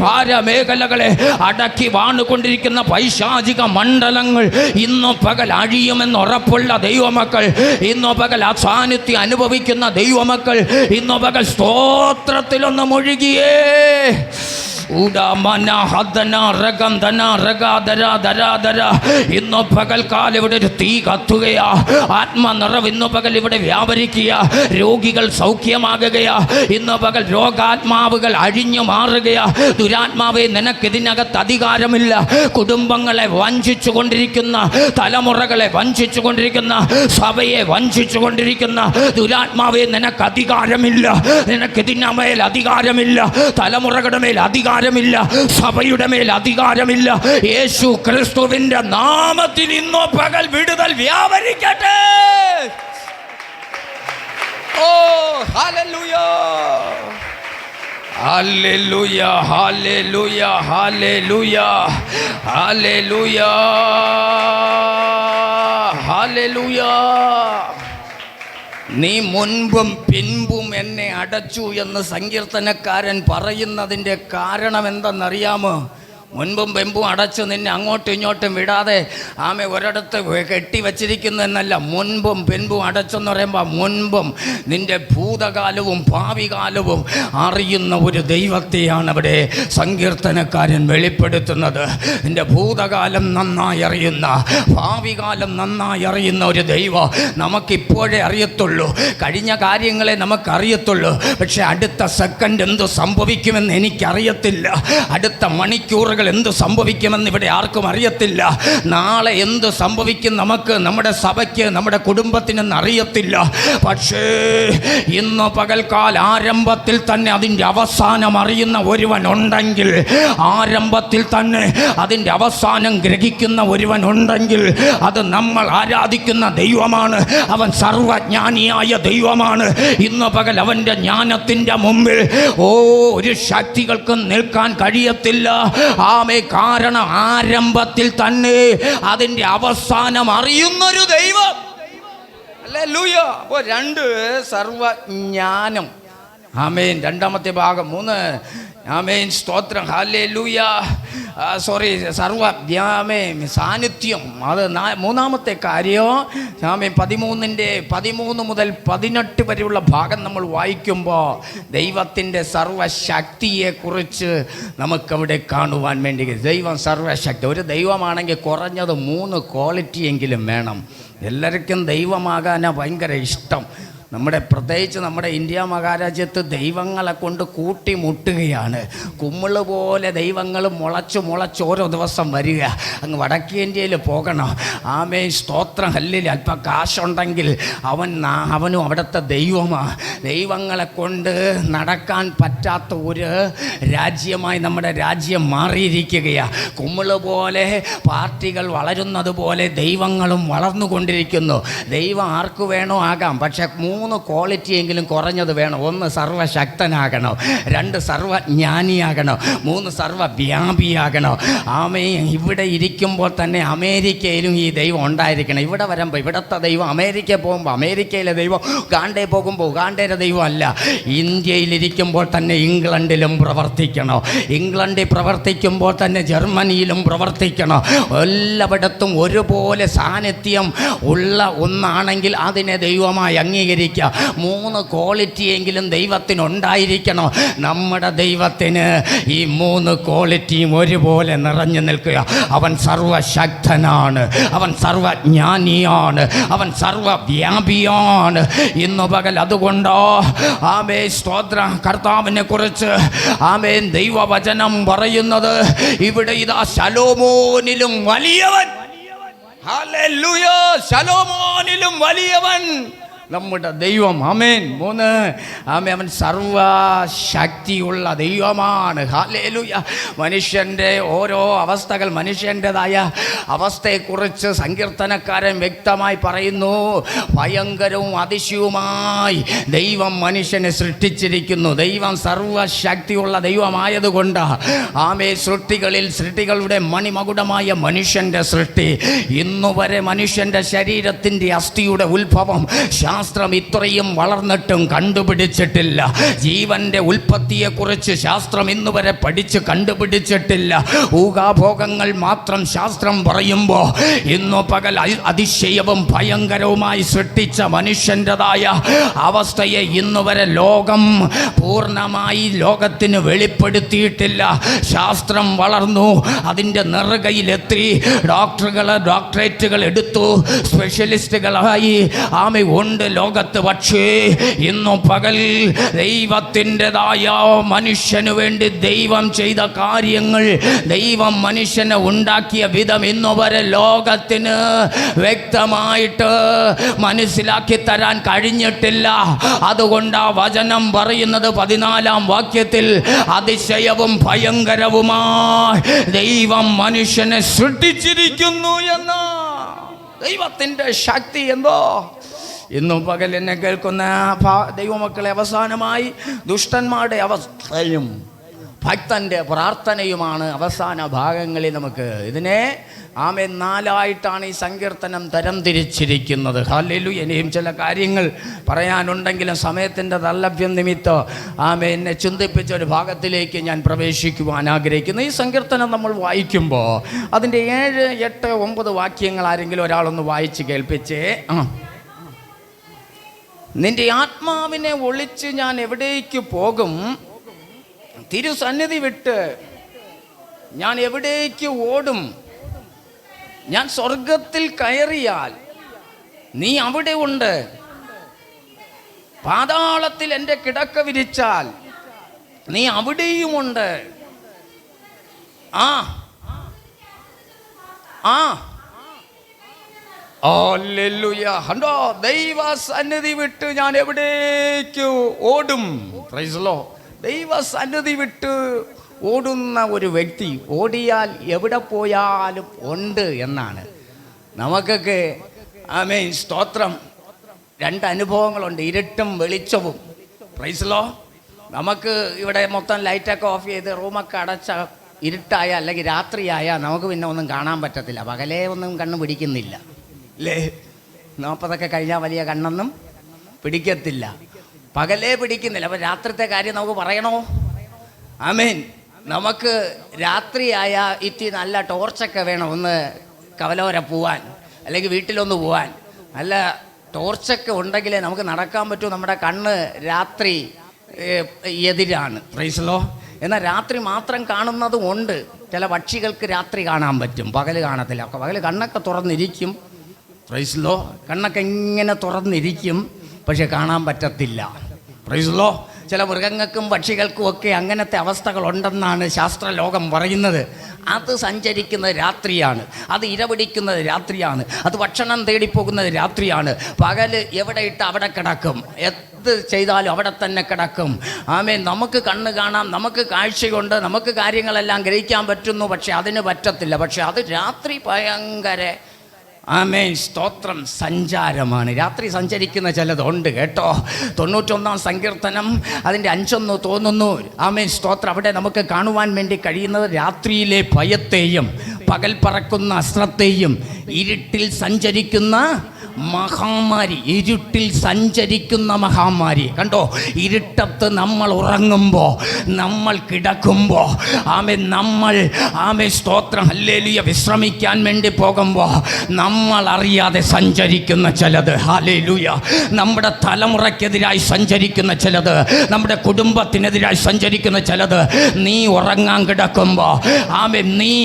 ഭാര മേഖലകളെ അടക്കി വാണുകൊണ്ടിരിക്കുന്ന പൈശാചിക മണ്ഡലങ്ങൾ ഇന്ന് പകൽ അഴിയുമെന്ന് ഉറപ്പുള്ള ദൈവമക്കൾ, ഇന്ന് പകൽ ആ സാന്നിധ്യം അനുഭവിക്കുന്ന ദൈവമക്കൾ ഇന്ന് പകൽ സ്തോത്രത്തിലൊന്ന് മുഴുകിയേ. ഇന്ന് പകൽക്കാലം ഇവിടെ ഒരു തീ കത്തുകയാ. ആത്മനിറവ് ഇന്ന് പകൽ ഇവിടെ വ്യാപരിക്കുക. രോഗികൾ സൗഖ്യമാകുകയാ. ഇന്ന് പകൽ രോഗാത്മാവുകൾ അഴിഞ്ഞു മാറുകയാ. ദുരാത്മാവെ, നിനക്കിതിനകത്ത് അധികാരമില്ല. കുടുംബങ്ങളെ വഞ്ചിച്ചു കൊണ്ടിരിക്കുന്ന, തലമുറകളെ വഞ്ചിച്ചു കൊണ്ടിരിക്കുന്ന, സഭയെ വഞ്ചിച്ചു കൊണ്ടിരിക്കുന്ന ദുരാത്മാവെ, നിനക്ക് അധികാരമില്ല. നിനക്കിതിന്മേൽ അധികാരമില്ല. തലമുറകളുടെ മേൽ അധികാരമില്ല. സഭയുടെ മേൽ അധികാരമില്ല. യേശു ക്രിസ്തുവിന്റെ നാമത്തിൽ ഇന്നോ പകൽ വിടുതൽ വ്യാപരിക്കട്ടെ. ഓ ഹല്ലേലൂയ, ഹല്ലേലൂയ, ഹല്ലേലൂയ, ഹല്ലേലൂയ, ഹല്ലേലൂയ, ഹല്ലേലൂയ. നീ മുൻപും പിൻപും എന്നെ അടച്ചു എന്ന് സങ്കീർത്തനക്കാരൻ പറയുന്നതിൻ്റെ കാരണം എന്തെന്നറിയാമോ? മുൻപും പെമ്പും അടച്ച് നിന്നെ അങ്ങോട്ടും ഇങ്ങോട്ടും വിടാതെ ഒരിടത്ത് കെട്ടിവച്ചിരിക്കുന്നു എന്നല്ല. മുൻപും പെൻപും അടച്ചെന്ന് പറയുമ്പോൾ മുൻപും നിൻ്റെ ഭൂതകാലവും ഭാവികാലവും അറിയുന്ന ഒരു ദൈവത്തെയാണ് അവിടെ സങ്കീർത്തനക്കാരൻ വെളിപ്പെടുത്തുന്നത്. നിൻ്റെ ഭൂതകാലം നന്നായി അറിയുന്ന, ഭാവികാലം നന്നായി അറിയുന്ന ഒരു ദൈവം നമുക്കിപ്പോഴേ അറിയത്തുള്ളൂ. കഴിഞ്ഞ കാര്യങ്ങളെ നമുക്കറിയത്തുള്ളൂ. പക്ഷെ അടുത്ത സെക്കൻഡ് എന്ത് സംഭവിക്കുമെന്ന് എനിക്കറിയത്തില്ല. അടുത്ത മണിക്കൂറുകൾ എന്ത് സംഭവിക്കുമെന്ന് ഇവിടെ ആർക്കും അറിയത്തില്ല. നാളെ എന്ത് സംഭവിക്കും നമുക്ക്, നമ്മുടെ സഭയ്ക്ക്, നമ്മുടെ കുടുംബത്തിനെന്ന് അറിയത്തില്ല. പക്ഷേ ഇന്ന് പകൽക്കാല ആരംഭത്തിൽ തന്നെ അതിൻ്റെ അവസാനം അറിയുന്ന ഒരുവൻ ഉണ്ടെങ്കിൽ, ആരംഭത്തിൽ തന്നെ അതിൻ്റെ അവസാനം ഗ്രഹിക്കുന്ന ഒരുവൻ ഉണ്ടെങ്കിൽ അത് നമ്മൾ ആരാധിക്കുന്ന ദൈവമാണ്. അവൻ സർവജ്ഞാനിയായ ദൈവമാണ്. ഇന്ന് പകൽ അവൻ്റെ ജ്ഞാനത്തിൻ്റെ മുമ്പിൽ ഒരു ശക്തികൾക്കും നിൽക്കാൻ കഴിയത്തില്ല. കാരണം ആരംഭത്തിൽ തന്നെ അതിൻ്റെ അവസാനം അറിയുന്നൊരു ദൈവം. ഹല്ലേലൂയ. അപ്പോൾ 2 സർവജ്ഞാനം. ആമേൻ. രണ്ടാമത്തെ ഭാഗം 3. ആമേൻ, സ്തോത്രം, ഹല്ലേലൂയ. സാന്നിധ്യം. അത് മൂന്നാമത്തെ കാര്യം. ആമേൻ. 13 മുതൽ 18 വരെയുള്ള ഭാഗം നമ്മൾ വായിക്കുമ്പോൾ ദൈവത്തിൻ്റെ സർവശക്തിയെക്കുറിച്ച് നമുക്കവിടെ കാണുവാൻ വേണ്ടി. ദൈവം സർവശക്തി. ഒരു ദൈവമാണെങ്കിൽ കുറഞ്ഞത് 3 ക്വാളിറ്റിയെങ്കിലും വേണം. എല്ലാവർക്കും ദൈവമാകാനാണ് ഭയങ്കര ഇഷ്ടം. പ്രത്യേകിച്ച് നമ്മുടെ ഇന്ത്യ മഹാരാജ്യത്ത് ദൈവങ്ങളെ കൊണ്ട് കൂട്ടിമുട്ടുകയാണ്. കുമ്മിള് പോലെ ദൈവങ്ങൾ മുളച്ച് ഓരോ ദിവസം വരിക. അങ്ങ് വടക്കേന്ത്യയിൽ പോകണം. ആമേൻ, സ്തോത്രം, ഹല്ലേലൂയ. അല്പം കാശുണ്ടെങ്കിൽ അവനും അവിടുത്തെ ദൈവമാണ്. ദൈവങ്ങളെ കൊണ്ട് നടക്കാൻ പറ്റാത്ത ഒരു രാജ്യമായി നമ്മുടെ രാജ്യം മാറിയിരിക്കുകയാണ്. കുമ്മിള് പോലെ പാർട്ടികൾ വളരുന്നത് പോലെ ദൈവങ്ങളും വളർന്നുകൊണ്ടിരിക്കുന്നു. ദൈവം ആർക്ക് വേണോ ആകാം. പക്ഷെ 3 ക്വാളിറ്റിയെങ്കിലും കുറഞ്ഞത് വേണം. 1 സർവശക്തനാകണം, 2 സർവജ്ഞാനിയാകണം, 3 സർവവ്യാപിയാകണം. ഇവിടെ ഇരിക്കുമ്പോൾ തന്നെ അമേരിക്കയിലും ഈ ദൈവം ഉണ്ടായിരിക്കണം. ഇവിടെ വരുമ്പോൾ ഇവിടുത്തെ ദൈവം, അമേരിക്കയിൽ പോകുമ്പോൾ അമേരിക്കയിലെ ദൈവം, ഉഗാണ്ടയിൽ പോകുമ്പോൾ ഉഗാണ്ടയിലെ ദൈവം അല്ല. ഇന്ത്യയിലിരിക്കുമ്പോൾ തന്നെ ഇംഗ്ലണ്ടിലും പ്രവർത്തിക്കണം. ഇംഗ്ലണ്ടിൽ പ്രവർത്തിക്കുമ്പോൾ തന്നെ ജർമ്മനിയിലും പ്രവർത്തിക്കണം. എല്ലായിടത്തും ഒരുപോലെ സാന്നിധ്യം ഉള്ള ഒന്നാണെങ്കിൽ അതിനെ ദൈവമായി അംഗീകരിക്കുക. 3 ക്വാളിറ്റിയെങ്കിലും ദൈവത്തിനുണ്ടായിരിക്കണം. നമ്മുടെ ദൈവത്തിന് ഈ 3 ക്വാളിറ്റിയും ഒരുപോലെ നിറഞ്ഞു നിൽക്കുക. അവൻ സർവശക്തനാണ്, അവൻ സർവജ്ഞാനിയാണ്, അവൻ സർവവ്യാപിയാണ്. ഇന്നു പകൽ അതുകൊണ്ടോ സ്തോത്രം, കർത്താവിനെ കുറിച്ച് ദൈവവചനം പറയുന്നത് ഇവിടെ ഇതാ ശലോമോനിലും വലിയവൻ. ഹല്ലേലൂയ. ശലോമോനിലും വലിയവൻ നമ്മുടെ ദൈവം. ആമേൻ. 3 അവൻ സർവശക്തിയുള്ള ദൈവമാണ്. ഹല്ലേലൂയ. മനുഷ്യൻ്റെ ഓരോ അവസ്ഥകൾ, മനുഷ്യൻ്റെതായ അവസ്ഥയെക്കുറിച്ച് സങ്കീർത്തനക്കാരൻ വ്യക്തമായി പറയുന്നു. ഭയങ്കരവും അതിശയവുമായി ദൈവം മനുഷ്യനെ സൃഷ്ടിച്ചിരിക്കുന്നു. ദൈവം സർവശക്തിയുള്ള ദൈവമായതുകൊണ്ട് സൃഷ്ടികളുടെ മണിമകുടമായ മനുഷ്യൻ്റെ സൃഷ്ടി, ഇന്നുവരെ മനുഷ്യൻ്റെ ശരീരത്തിൻ്റെ അസ്ഥിയുടെ ഉത്ഭവം, ശാസ്ത്രം ഇത്രയും വളർന്നിട്ടും കണ്ടുപിടിച്ചിട്ടില്ല. ജീവന്റെ ഉൽപ്പത്തിയെക്കുറിച്ച് ശാസ്ത്രം ഇന്ന് വരെ പഠിച്ച് കണ്ടുപിടിച്ചിട്ടില്ല. ഊഹാഭോഗങ്ങൾ മാത്രം ശാസ്ത്രം പറയുമ്പോൾ ഇന്നു പകൽ അതിശയവും ഭയങ്കരവുമായി സൃഷ്ടിച്ച മനുഷ്യൻ്റെതായ അവസ്ഥയെ ഇന്നുവരെ ലോകം പൂർണ്ണമായി ലോകത്തിന് വെളിപ്പെടുത്തിയിട്ടില്ല. ശാസ്ത്രം വളർന്നു, അതിൻ്റെ നെറുകയിലെത്തി, ഡോക്ടറേറ്റുകൾ എടുത്തു, സ്പെഷ്യലിസ്റ്റുകളായി ഉണ്ട് ലോകത്ത്. പക്ഷേ ഇന്നു പകൽ ദൈവത്തിൻ്റെതായ മനുഷ്യന് വേണ്ടി ദൈവം ചെയ്ത കാര്യങ്ങൾ, ദൈവം മനുഷ്യനെ ഉണ്ടാക്കിയ വിധം ഇന്നുവരെ ലോകത്തിന് വ്യക്തമായിട്ട് മനസ്സിലാക്കി തരാൻ കഴിഞ്ഞിട്ടില്ല. അതുകൊണ്ട് ആ വചനം പറയുന്നത് 14-ാം വാക്യത്തിൽ, അതിശയവും ഭയങ്കരവുമായി ദൈവം മനുഷ്യനെ സൃഷ്ടിച്ചിരിക്കുന്നു എന്ന ദൈവത്തിൻ്റെ ശക്തി എന്തോ. ഇന്നും പകൽ എന്നെ കേൾക്കുന്ന ദൈവമക്കളെ, അവസാനമായി ദുഷ്ടന്മാരുടെ അവസ്ഥയും ഭക്തൻ്റെ പ്രാർത്ഥനയുമാണ് അവസാന ഭാഗങ്ങളിൽ നമുക്ക്. ഇതിനെ ആമേൻ 4ആയിട്ടാണ് ഈ സങ്കീർത്തനം തരം തിരിച്ചിരിക്കുന്നത്. ഹല്ലേലൂയ. ഇനിയും ചില കാര്യങ്ങൾ പറയാനുണ്ടെങ്കിലും സമയത്തിൻ്റെ ദൗർലഭ്യം നിമിത്തം എന്നെ ചിന്തിപ്പിച്ച ഒരു ഭാഗത്തിലേക്ക് ഞാൻ പ്രവേശിക്കുവാൻ ആഗ്രഹിക്കുന്നു. ഈ സങ്കീർത്തനം നമ്മൾ വായിക്കുമ്പോൾ അതിൻ്റെ 7, 8, 9 വാക്യങ്ങൾ ആരെങ്കിലും ഒരാളൊന്ന് വായിച്ച് കേൾപ്പിച്ചേ. നിന്റെ ആത്മാവിനെ ഒളിച്ച് ഞാൻ എവിടേക്ക് പോകും? തിരുസന്നിധി വിട്ട് ഞാൻ എവിടേക്ക് ഓടും? ഞാൻ സ്വർഗത്തിൽ കയറിയാൽ നീ അവിടെ ഉണ്ട്. പാതാളത്തിൽ എൻ്റെ കിടക്ക വിരിച്ചാൽ നീ അവിടെയുമുണ്ട്. ഹല്ലേലൂയ. ഹണ്ടോ, ദൈവ സന്നിധി വിട്ട് ഞാൻ എവിടേക്ക് ഓടും? Price the Lord. ദൈവ സന്നിധി വിട്ട് ഓടുന്ന ഒരു വ്യക്തി ഓടിയാൽ എവിടെ പോയാലും ഉണ്ട് എന്നാണ്. നമുക്കൊക്കെ ആമേൻ സ്തോത്രം 2 അനുഭവങ്ങളുണ്ട്, ഇരുട്ടും വെളിച്ചവും. Price the Lord. നമുക്ക് ഇവിടെ മൊത്തം ലൈറ്റൊക്കെ ഓഫ് ചെയ്ത് റൂമൊക്കെ അടച്ച ഇരുട്ടായ അല്ലെങ്കിൽ രാത്രിയായാൽ നമുക്ക് പിന്നെ ഒന്നും കാണാൻ പറ്റത്തില്ല. പകലേ ഒന്നും കണ്ണ് പിടിക്കുന്നില്ല അല്ലേ? 40 കഴിഞ്ഞാൽ വലിയ കണ്ണൊന്നും പിടിക്കത്തില്ല, പകലേ പിടിക്കുന്നില്ല. അപ്പം രാത്രിത്തെ കാര്യം നമുക്ക് പറയണോ? ആമേൻ. നമുക്ക് രാത്രിയായ ഇത്തി നല്ല ടോർച്ചൊക്കെ വേണം, ഒന്ന് കവലോര പോവാൻ അല്ലെങ്കിൽ വീട്ടിലൊന്ന് പോവാൻ. നല്ല ടോർച്ചൊക്കെ ഉണ്ടെങ്കിലേ നമുക്ക് നടക്കാൻ പറ്റൂ. നമ്മുടെ കണ്ണ് രാത്രി എതിരാണ്. Price the Lord. എന്നാൽ രാത്രി മാത്രം കാണുന്നതും ഉണ്ട്. ചില പക്ഷികൾക്ക് രാത്രി കാണാൻ പറ്റും, പകൽ കാണത്തില്ല. പകൽ കണ്ണൊക്കെ തുറന്നിരിക്കും. Price the Lord. കണ്ണൊക്കെ ഇങ്ങനെ തുറന്നിരിക്കും, പക്ഷെ കാണാൻ പറ്റത്തില്ല. Price the Lord. ചില മൃഗങ്ങൾക്കും പക്ഷികൾക്കും ഒക്കെ അങ്ങനത്തെ അവസ്ഥകളുണ്ടെന്നാണ് ശാസ്ത്രലോകം പറയുന്നത്. അത് സഞ്ചരിക്കുന്നത് രാത്രിയാണ്, അത് ഇരപിടിക്കുന്നത് രാത്രിയാണ്, അത് ഭക്ഷണം തേടിപ്പോകുന്നത് രാത്രിയാണ്. പകൽ എവിടെ ഇട്ട് അവിടെ കിടക്കും, എന്ത് ചെയ്താലും അവിടെ തന്നെ കിടക്കും. ആമേൻ. നമുക്ക് കണ്ണ് കാണാം, നമുക്ക് കാഴ്ചയുണ്ട്, നമുക്ക് കാര്യങ്ങളെല്ലാം ഗ്രഹിക്കാൻ പറ്റുന്നു, പക്ഷെ അതിന് പറ്റത്തില്ല. പക്ഷെ അത് രാത്രി ഭയങ്കര ആമേൻ സ്തോത്രം സഞ്ചാരമാണ്. രാത്രി സഞ്ചരിക്കുന്ന ചിലതുണ്ട് കേട്ടോ. 91-ാം സങ്കീർത്തനം അതിൻ്റെ 5 തോന്നുന്നു. ആമേൻ സ്തോത്രം. അവിടെ നമുക്ക് കാണുവാൻ വേണ്ടി കഴിയുന്നത് രാത്രിയിലെ ഭയത്തെയും പകൽ പറക്കുന്ന അസ്ത്രത്തെയും ഇരുട്ടിൽ സഞ്ചരിക്കുന്ന മഹാമാരി. ഇരുട്ടിൽ സഞ്ചരിക്കുന്ന മഹാമാരി കണ്ടോ. ഇരുട്ടത്ത് നമ്മൾ ഉറങ്ങുമ്പോൾ, നമ്മൾ കിടക്കുമ്പോൾ, നമ്മൾ സ്തോത്രം ഹല്ലേലൂയ വിശ്രമിക്കാൻ വേണ്ടി പോകുമ്പോൾ നമ്മൾ അറിയാതെ സഞ്ചരിക്കുന്ന ചിലത്, ഹല്ലേലൂയ, നമ്മുടെ തലമുറയ്ക്കെതിരായി സഞ്ചരിക്കുന്ന ചിലത്, നമ്മുടെ കുടുംബത്തിനെതിരായി സഞ്ചരിക്കുന്ന ചിലത്, നീ ഉറങ്ങാൻ കിടക്കുമ്പോൾ, നീ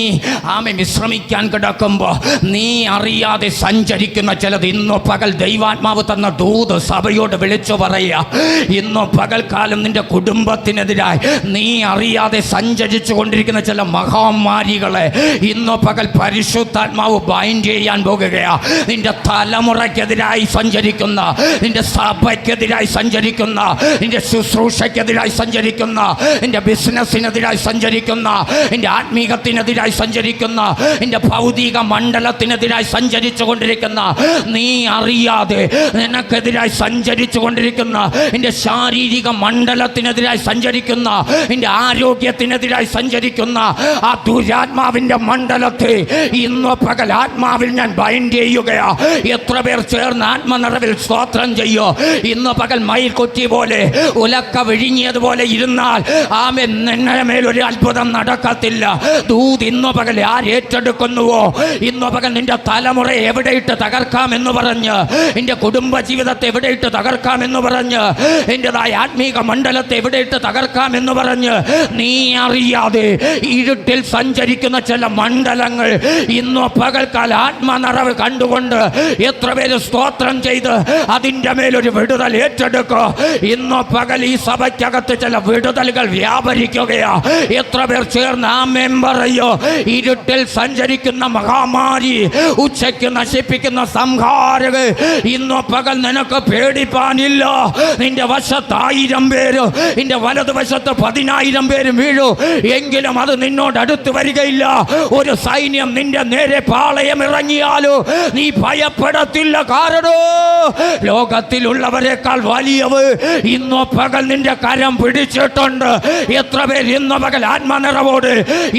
വിശ്രമിക്കാൻ കിടക്കുമ്പോൾ നീ അറിയാതെ സഞ്ചരിക്കുന്ന ചിലത്. ഇന്നു പകൽ ദൈവാത്മാവ് തന്ന ദൂത് സഭയോട് വിളിച്ചു പറയുക. ഇന്നു പകൽക്കാലം നിന്റെ കുടുംബത്തിനെതിരായി നീ അറിയാതെ സഞ്ചരിച്ചു കൊണ്ടിരിക്കുന്ന ചില മഹാമാരികളെ ഇന്നു പകൽ പരിശുദ്ധാത്മാവ് ബൈൻഡ് ചെയ്യാൻ പോകുകയാ. നിന്റെ തലമുറയ്ക്കെതിരായി സഞ്ചരിക്കുന്ന, നിന്റെ സഭയ്ക്കെതിരായി സഞ്ചരിക്കുന്ന, നിന്റെ ശുശ്രൂഷയ്ക്കെതിരായി സഞ്ചരിക്കുന്ന, നിന്റെ ബിസിനസ്സിനെതിരായി സഞ്ചരിക്കുന്ന, നിന്റെ ആത്മീകത്തിനെതിരായി സഞ്ചരിക്കുന്ന, നിന്റെ ഭൗതിക മണ്ഡലത്തിനെതിരായി സഞ്ചരിച്ചു കൊണ്ടിരിക്കുന്ന, നീ അറിയാതെ നിനക്കെതിരായി സഞ്ചരിച്ചു കൊണ്ടിരിക്കുന്ന നിന്റെ ശാരീരിക മണ്ഡലത്തിനെതിരായി സഞ്ചരിക്കുന്ന നിന്റെ ആരോഗ്യത്തിനെതിരായി സഞ്ചരിക്കുന്ന ആ ദുരാത്മാവിന്റെ മണ്ഡലത്തെ ഇന്ന് പകൽ ആത്മാവിൽ ഞാൻ ബൈൻഡ് ചെയ്യുകയാ. എത്ര പേർ ചേർന്ന് ആത്മനിറവിൽ സ്തോത്രം ചെയ്യോ? ഇന്ന് പകൽ മയിൽക്കൊറ്റി പോലെ ഉലക്ക വിഴുങ്ങിയതുപോലെ ഇരുന്നാൽ ആമേൻ നിന്നെ മേലൊരു അത്ഭുതം നടക്കത്തില്ല. ദൂത് ഇന്ന് പകൽ ആരേറ്റെടുക്കുന്നുവോ, ഇന്ന് പകൽ നിന്റെ തലമുറ എവിടെയിട്ട് തകർക്കാമെന്ന് പറഞ്ഞ്, നിന്റെ കുടുംബ ജീവിതത്തെ എവിടെയിട്ട് തകർക്കാമെന്ന് പറഞ്ഞ്, നിന്റേതായ ആത്മീക മണ്ഡലത്തെ എവിടെയിട്ട് തകർക്കാമെന്ന് പറഞ്ഞ് നീ അറിയാതെ ഇരുട്ടിൽ സഞ്ചരിക്കുന്ന ചില മണ്ഡലങ്ങൾ ഇന്ന് പകൽക്കാല ആത്മനിറവ് കണ്ടുകൊണ്ട് എത്ര പേര് സ്തോത്രം ചെയ്ത് അതിൻ്റെ മേലൊരു വിടുതൽ ഏറ്റെടുക്കുക. ഇന്ന് പകൽ ഈ സഭയ്ക്കകത്ത് ചില വിടുതലുകൾ വ്യാപരിക്കുകയാ. എത്ര പേർ ചേർന്ന് ആമേൻ പറയോ? ഇരുട്ടിൽ സഞ്ചരിക്കുന്ന മഹാമാരി, ഉച്ചയ്ക്ക് നശിപ്പിക്കുന്ന സംഹാരക ഇന്ന് പകൽ നിനക്ക് പേടിപ്പാനില്ല. നിന്റെ വശത്ത് 1000 പേര്, നിന്റെ വലതുവശത്ത് 10,000 പേര് വീഴൂ, എങ്കിലും അത് നിന്നോട് അടുത്ത് വരികയില്ല. ഒരു സൈന്യം നിന്റെ നേരെ പാളയം ഇറങ്ങിയാലോ നീ ഭയപ്പെടത്തില്ല. കാരണോ ലോകത്തിലുള്ളവരെക്കാൾ വലിയവ് ഇന്ന് പകൽ നിന്റെ കരം പിടിച്ചിട്ടുണ്ട്. എത്ര പേർ ഇന്ന് പകൽ ആത്മനിറവോട്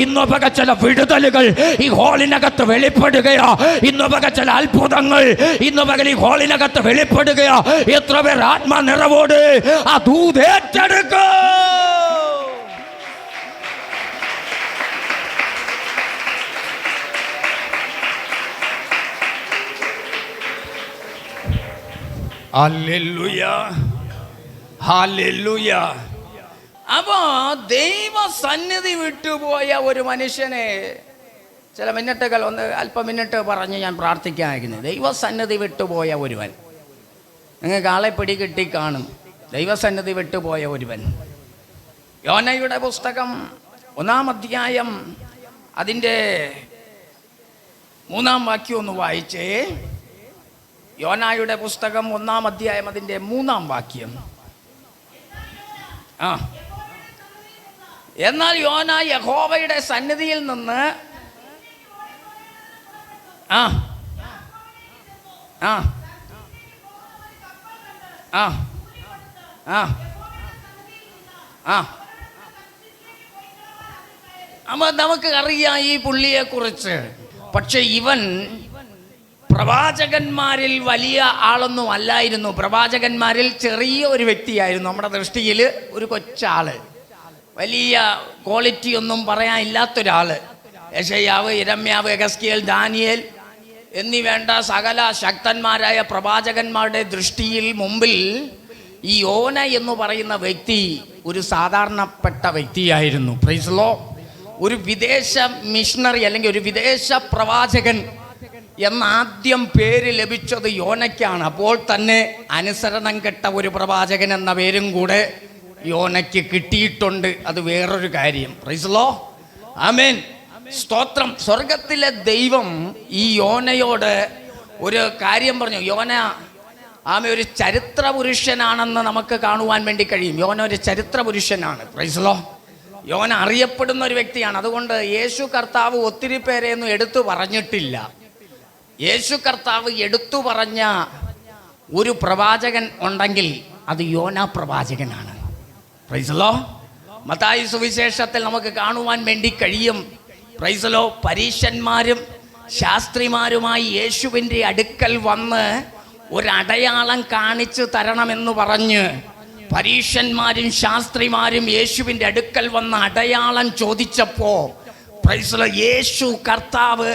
ഇന്ന് പകൽ ചില വിടുതലുകൾ ഈ ഹോളിനകത്ത് വെളിപ്പെടുകയാ. ഇന്ന് പകൽ ചില അത്ഭുതങ്ങൾ ഇന്ന് പകൽ ഈ ഹോളിനകത്ത് വെളിപ്പെടുകയാ. എത്ര പേർ ആത്മനിറവോട് ആ ദൂത് ഏറ്റെടുക്കുക? Hallelujah, hallelujah. അപ്പോ ദൈവസന്നിധി വിട്ടുപോയ ഒരു മനുഷ്യനെ ചില മിനിറ്റുകൾ അല്പം മിനിറ്റ് പറഞ്ഞ് ഞാൻ പ്രാർത്ഥിക്കാനായിരുന്നു. ദൈവസന്നിധി വിട്ടുപോയ ഒരുവൻ, നിങ്ങൾക്ക് ആളെ പിടികിട്ടി കാണും. ദൈവസന്നിധി വിട്ടുപോയ ഒരുവൻ. യോനയുടെ പുസ്തകം 1-ാം അധ്യായം അതിൻ്റെ 3-ാം വാക്യം ഒന്ന് വായിച്ചേ. യോനായുടെ പുസ്തകം 1-ാം അധ്യായം അതിൻ്റെ 3-ാം വാക്യം. എന്നാൽ യോന യഹോവയുടെ സന്നിധിയിൽ നിന്ന് അപ്പൊ നമുക്ക് അറിയാം ഈ പുള്ളിയെ കുറിച്ച്. പക്ഷെ ഇവൻ പ്രവാചകന്മാരിൽ വലിയ ആളൊന്നും അല്ലായിരുന്നു. പ്രവാചകന്മാരിൽ ചെറിയ ഒരു വ്യക്തിയായിരുന്നു. നമ്മുടെ ദൃഷ്ടിയിൽ ഒരു കൊച്ചാള്, വലിയ ക്വാളിറ്റി ഒന്നും പറയാനില്ലാത്തൊരാള്. യെശയ്യാവ്, യിരെമ്യാവ്, എഹെസ്കേൽ, ദാനിയേൽ എന്നീ വേണ്ട സകല ശക്തന്മാരായ പ്രവാചകന്മാരുടെ ദൃഷ്ടിയിൽ മുമ്പിൽ ഈ യോന എന്ന് പറയുന്ന വ്യക്തി ഒരു സാധാരണപ്പെട്ട വ്യക്തിയായിരുന്നു. Price the Lord. ഒരു വിദേശ മിഷണറി അല്ലെങ്കിൽ ഒരു വിദേശ പ്രവാചകൻ എന്നാദ്യം പേര് ലഭിച്ചത് യോനയ്ക്കാണ്. അപ്പോൾ തന്നെ അനുസരണം കെട്ട ഒരു പ്രവാചകൻ എന്ന പേരും കൂടെ യോനയ്ക്ക് കിട്ടിയിട്ടുണ്ട്. അത് വേറൊരു കാര്യം. പ്രൈസ് ദി ലോർഡ്, ആമേൻ, സ്തോത്രം. സ്വർഗത്തിലെ ദൈവം ഈ യോനയോട് ഒരു കാര്യം പറഞ്ഞു. യോന ഒരു ചരിത്ര പുരുഷനാണെന്ന് നമുക്ക് കാണുവാൻ വേണ്ടി കഴിയും. യോന ഒരു ചരിത്ര പുരുഷനാണ്. Praise the Lord. യോന അറിയപ്പെടുന്ന ഒരു വ്യക്തിയാണ്. അതുകൊണ്ട് യേശു കർത്താവ് ഒത്തിരി പേരെയൊന്നും എടുത്തു പറഞ്ഞിട്ടില്ല. യേശു കർത്താവ് എടുത്തു പറഞ്ഞ ഒരു പ്രവാചകൻ ഉണ്ടെങ്കിൽ അത് യോന പ്രവാചകനാണ്. Price the Lord. മത്തായി സുവിശേഷത്തിൽ നമുക്ക് കാണുവാൻ വേണ്ടി കഴിയും. Praise the Lord. പരീശന്മാരും ശാസ്ത്രിമാരുമായി യേശുവിൻ്റെ അടുക്കൽ വന്ന് ഒരടയാളം കാണിച്ചു തരണമെന്ന് പറഞ്ഞ് പരീശന്മാരും ശാസ്ത്രിമാരും യേശുവിൻ്റെ അടുക്കൽ വന്ന് അടയാളം ചോദിച്ചപ്പോൾ പ്രൈസ് ദി ലോർഡ്, യേശു കർത്താവ്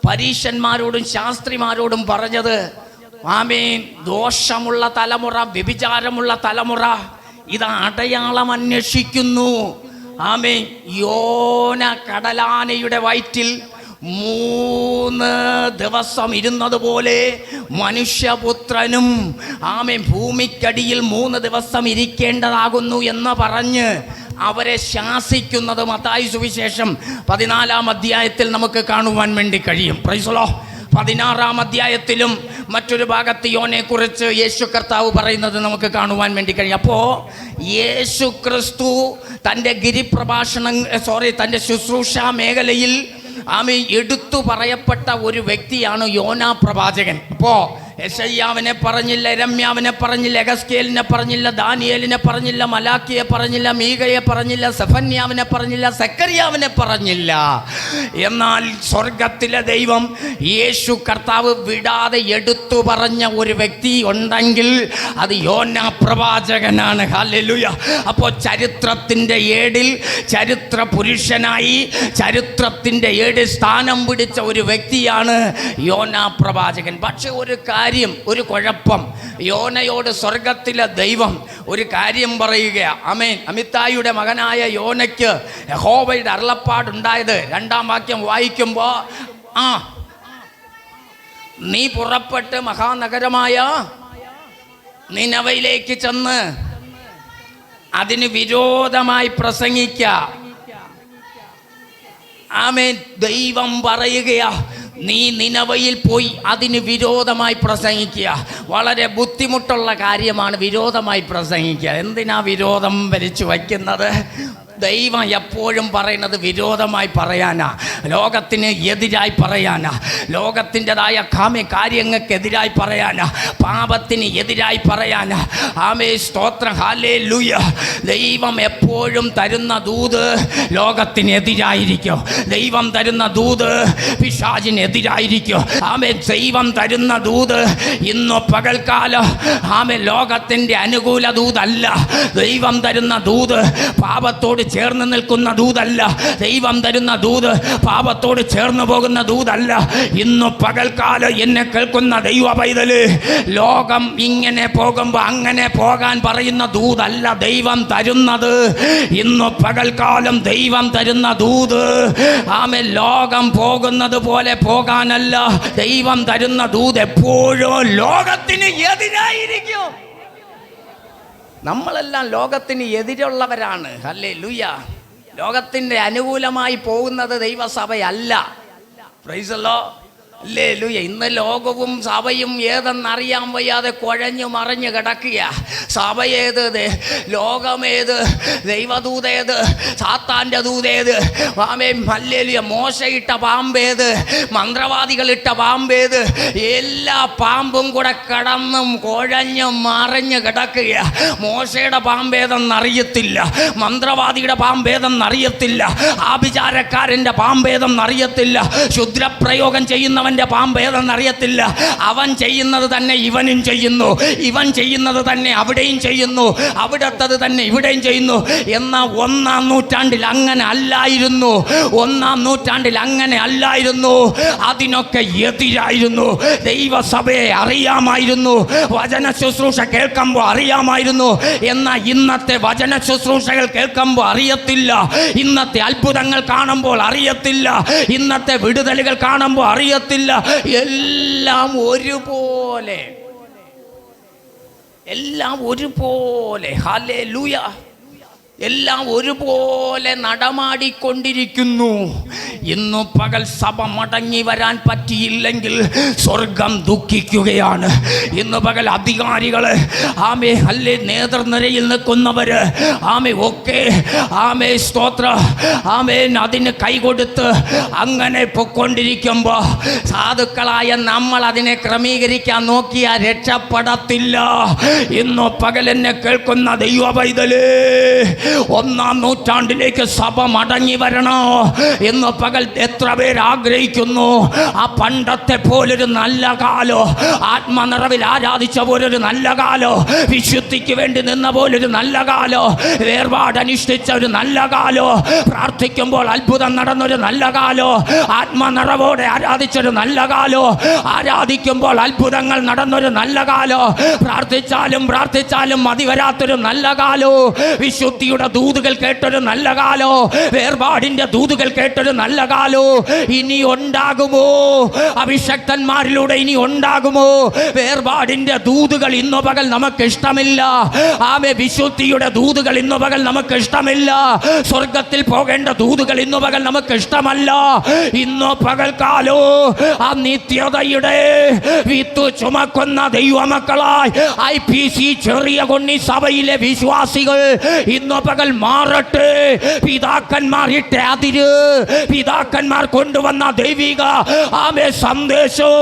പരീശന്മാരോടും ശാസ്ത്രിമാരോടും പറഞ്ഞത്, ആമേൻ, ദോഷമുള്ള തലമുറ, വ്യഭിചാരമുള്ള തലമുറ ഇത് അടയാളം അന്വേഷിക്കുന്നു. ആമേൻ. യോന കടലാനയുടെ വയറ്റിൽ 3 ദിവസം ഇരുന്നതുപോലെ മനുഷ്യപുത്രനും ആമേൻ ഭൂമിക്കടിയിൽ 3 ദിവസം ഇരിക്കേണ്ടതാകുന്നു എന്ന് പറഞ്ഞ് അവരെ ശാസിക്കുന്നത് മത്തായി സുവിശേഷം 14-ാം അധ്യായത്തിൽ നമുക്ക് കാണുവാൻ വേണ്ടി കഴിയും. Praise the Lord. 16-ാം അധ്യായത്തിലും മറ്റൊരു ഭാഗത്ത് യോനെക്കുറിച്ച് യേശു കർത്താവ് പറയുന്നത് നമുക്ക് കാണുവാൻ വേണ്ടി കഴിയും. അപ്പോൾ യേശു ക്രിസ്തു തൻ്റെ തൻ്റെ ശുശ്രൂഷ മേഖലയിൽ എടുത്തു പറയപ്പെട്ട ഒരു വ്യക്തിയാണ് യോന പ്രവാചകൻ. അപ്പോൾ യെശയ്യാവിനെ പറഞ്ഞില്ല, യിരെമ്യാവിനെ പറഞ്ഞില്ല, എഗസ്കേലിനെ പറഞ്ഞില്ല, ദാനിയേലിനെ പറഞ്ഞില്ല, മലാക്കിയെ പറഞ്ഞില്ല, മീകയെ പറഞ്ഞില്ല, സെഫന്യാവിനെ പറഞ്ഞില്ല, സെക്കറിയാവിനെ പറഞ്ഞില്ല. എന്നാൽ സ്വർഗത്തിലെ ദൈവം യേശു കർത്താവ് വിടാതെ എടുത്തു പറഞ്ഞ ഒരു വ്യക്തി ഉണ്ടെങ്കിൽ അത് യോനാ പ്രവാചകനാണ്. ഹല്ലേലൂയ. അപ്പോൾ ചരിത്രത്തിൻ്റെ ഏടിൽ ചരിത്ര പുരുഷനായി ചരിത്രത്തിൻ്റെ ഏടിൽ സ്ഥാനം പിടിച്ച ഒരു വ്യക്തിയാണ് യോനാ പ്രവാചകൻ. പക്ഷെ ഒരു കുഴപ്പം, യോനയോട് സ്വർഗത്തിലെ ദൈവം ഒരു കാര്യം പറയുക. ആമേൻ. അമിത്തായിയുടെ മകനായ യോനയ്ക്ക് യഹോവയുടെ അരുളപ്പാടുണ്ടായത് 2-ാം വാക്യം വായിക്കുമ്പോൾ, നീ പുറപ്പെട്ട് മഹാനഗരമായ നിനവയിലേക്ക് ചെന്ന് അതിന് വിരോധമായി പ്രസംഗിക്ക. ആമേൻ. ദൈവം പറയുകയാ, നീ നിനവയിൽ പോയി അതിന് വിരോധമായി പ്രസംഗിക്കുക. വളരെ ബുദ്ധിമുട്ടുള്ള കാര്യമാണ് വിരോധമായി പ്രസംഗിക്കുക. എന്തിനാ വിരോധം വലിച്ചു വയ്ക്കുന്നത്? ദൈവം എപ്പോഴും പറയുന്നത് വിരോധമായി പറയാനാ, ലോകത്തിന് എതിരായി പറയാനാ, ലോകത്തിൻ്റെതായ കാര്യങ്ങൾക്കെതിരായി പറയാനാ, പാപത്തിന് എതിരായി പറയാനാ. ആമേ സ്തോത്രം. ഹല്ലേലൂയ. ദൈവം എപ്പോഴും തരുന്ന ദൂത് ലോകത്തിനെതിരായിരിക്കും. ദൈവം തരുന്ന ദൂത് പിശാചിനെതിരായിരിക്കും. ആമേ ദൈവം തരുന്ന ദൂത് ഇന്ന് പകൽക്കാലം ആമേ ലോകത്തിൻ്റെ അനുകൂല ദൂതല്ല. ദൈവം തരുന്ന ദൂത് പാപത്തോട് ചേർന്ന് നിൽക്കുന്ന ദൂതല്ല. ദൈവം തരുന്ന ദൂത് പാപത്തോട് ചേർന്ന് പോകുന്ന ദൂതല്ല. ഇന്ന് പകൽക്കാലം എന്നെ കേൾക്കുന്ന ദൈവ പൈതല്, ലോകം ഇങ്ങനെ പോകുമ്പോൾ അങ്ങനെ പോകാൻ പറയുന്ന ദൂതല്ല ദൈവം തരുന്നത്. ഇന്ന് പകൽക്കാലം ദൈവം തരുന്ന ദൂത് ആമേ ലോകം പോകുന്നത് പോലെ പോകാനല്ല. ദൈവം തരുന്ന ദൂത് എപ്പോഴും ലോകത്തിന് എതിരായിരിക്കും. നമ്മളെല്ലാം ലോകത്തിന് എതിരുള്ളവരാണ്. ഹല്ലേലൂയ. ലോകത്തിൻ്റെ അനുകൂലമായി പോകുന്നത് ദൈവസഭയല്ല. Praise the Lord. ഹല്ലേലൂയ. ഇന്ന് ലോകവും സഭയും ഏതെന്നറിയാൻ വയ്യാതെ കുഴഞ്ഞു മറിഞ്ഞു കിടക്കുക. സഭയേത്, ലോകമേത്, ദൈവദൂതേത്, സാത്താൻ്റെ ദൂതേത്, ആമേൻ. ഹല്ലേലൂയ. മോശയിട്ട പാമ്പേത്, മന്ത്രവാദികളിട്ട പാമ്പേത്, എല്ലാ പാമ്പും കൂടെ കടന്നും കുഴഞ്ഞു മറിഞ്ഞു കിടക്കുക. മോശയുടെ പാമ്പേതെന്നറിയത്തില്ല, മന്ത്രവാദിയുടെ പാമ്പേതെന്നറിയത്തില്ല, ആഭിചാരക്കാരൻ്റെ പാമ്പേതെന്നറിയത്തില്ല, ക്ഷുദ്രപ്രയോഗം ചെയ്യുന്നവൻ്റെ പാമ്പേതെന്നറിയത്തില്ല. അവൻ ചെയ്യുന്നത് തന്നെ ഇവനും ചെയ്യുന്നു, ഇവൻ ചെയ്യുന്നത് തന്നെ അവിടെയും ചെയ്യുന്നു, അവിടത്തത് തന്നെ ഇവിടെയും ചെയ്യുന്നു. എന്നാൽ 1-ാം നൂറ്റാണ്ടിൽ അങ്ങനെ അല്ലായിരുന്നു. 1-ാം നൂറ്റാണ്ടിൽ അങ്ങനെ അല്ലായിരുന്നു. അതിനൊക്കെ എതിരായിരുന്നു. ദൈവസഭയെ അറിയാമായിരുന്നു, വചന ശുശ്രൂഷ കേൾക്കുമ്പോൾ അറിയാമായിരുന്നു. എന്നാൽ ഇന്നത്തെ വചന ശുശ്രൂഷകൾ കേൾക്കുമ്പോൾ അറിയത്തില്ല, ഇന്നത്തെ അത്ഭുതങ്ങൾ കാണുമ്പോൾ അറിയത്തില്ല, ഇന്നത്തെ വിടുതലുകൾ കാണുമ്പോൾ അറിയത്തില്ല. എല്ലാം ഒരുപോലെ, എല്ലാം ഒരുപോലെ. ഹല്ലേലൂയ. എല്ലാം ഒരുപോലെ നടമാടിക്കൊണ്ടിരിക്കുന്നു. ഇന്നു പകൽ സഭ മടങ്ങി വരാൻ പറ്റിയില്ലെങ്കിൽ സ്വർഗം ദുഃഖിക്കുകയാണ്. ഇന്നു പകൽ അധികാരികൾ ആമേ, അല്ലേ, നേതൃനിരയിൽ നിൽക്കുന്നവർ ആമേ ഒക്കെ ആമേ സ്തോത്ര ആമേൻ അതിന് കൈകൊടുത്ത് അങ്ങനെ പൊക്കൊണ്ടിരിക്കുമ്പോൾ സാധുക്കളായ നമ്മൾ അതിനെ ക്രമീകരിക്കാൻ നോക്കിയാൽ രക്ഷപ്പെടത്തില്ല. ഇന്നു പകൽ എന്നെ കേൾക്കുന്ന ദൈവ പൈതലേ, 1-ാം നൂറ്റാണ്ടിലേക്ക് സഭ മടങ്ങി വരണോ എന്ന് പകൽ എത്ര പേർ ആഗ്രഹിക്കുന്നു? ആ പണ്ടത്തെ പോലൊരു നല്ല കാലോ, ആത്മനിറവിൽ ആരാധിച്ച പോലൊരു നല്ല കാലോ, വിശുദ്ധിക്ക് വേണ്ടി നിന്ന പോലൊരു നല്ല കാലോ, വേർപാടനുഷ്ഠിച്ച ഒരു നല്ല കാലോ, പ്രാർത്ഥിക്കുമ്പോൾ അത്ഭുതം നടന്നൊരു നല്ല കാലോ, ആത്മനിറവോടെ ആരാധിച്ചൊരു നല്ല കാലോ, ആരാധിക്കുമ്പോൾ അത്ഭുതങ്ങൾ നടന്നൊരു നല്ല കാലോ, പ്രാർത്ഥിച്ചാലും മതി വരാത്തൊരു നല്ല കാലോ, വിശുദ്ധിയുടെ ദൂതുകൾ കേട്ടൊരു നല്ല കാലോ, വേർപാടിന്റെ ദൂതുകൾ കേട്ടൊരു നല്ല കാലോ ഇനി ഉണ്ടാകുമോ? അഭിഷക്തന്മാരിലൂടെ ഇനി ഉണ്ടാകുമോ? വേർപാടിന്റെ ദൂതുകൾ ഇന്നു പകൽ നമുക്ക് ഇഷ്ടമില്ല. ആമേ, വിശുദ്ധിയുടെ ദൂതുകൾ ഇന്നു പകൽ നമുക്ക് ഇഷ്ടമില്ല. സ്വർഗത്തിൽ പോകേണ്ട ദൂതുകൾ ഇന്നു പകൽ നമുക്ക് ഇഷ്ടമല്ല. ഇന്നു പകൽക്കാലോ ആ നിത്യതയുടെ വിത്ത് ചുമക്കുന്ന ദൈവമക്കളായി IPC ചെറിയ കൊണ്ണി സഭയിലെ വിശ്വാസികൾ ഇന്നു പകൽ മാറട്ടെ. പിതാക്കന്മാർ ഇട്ട അതിര്, പിതാക്കന്മാർ കൊണ്ടുവന്ന ദൈവിക സന്ദേശം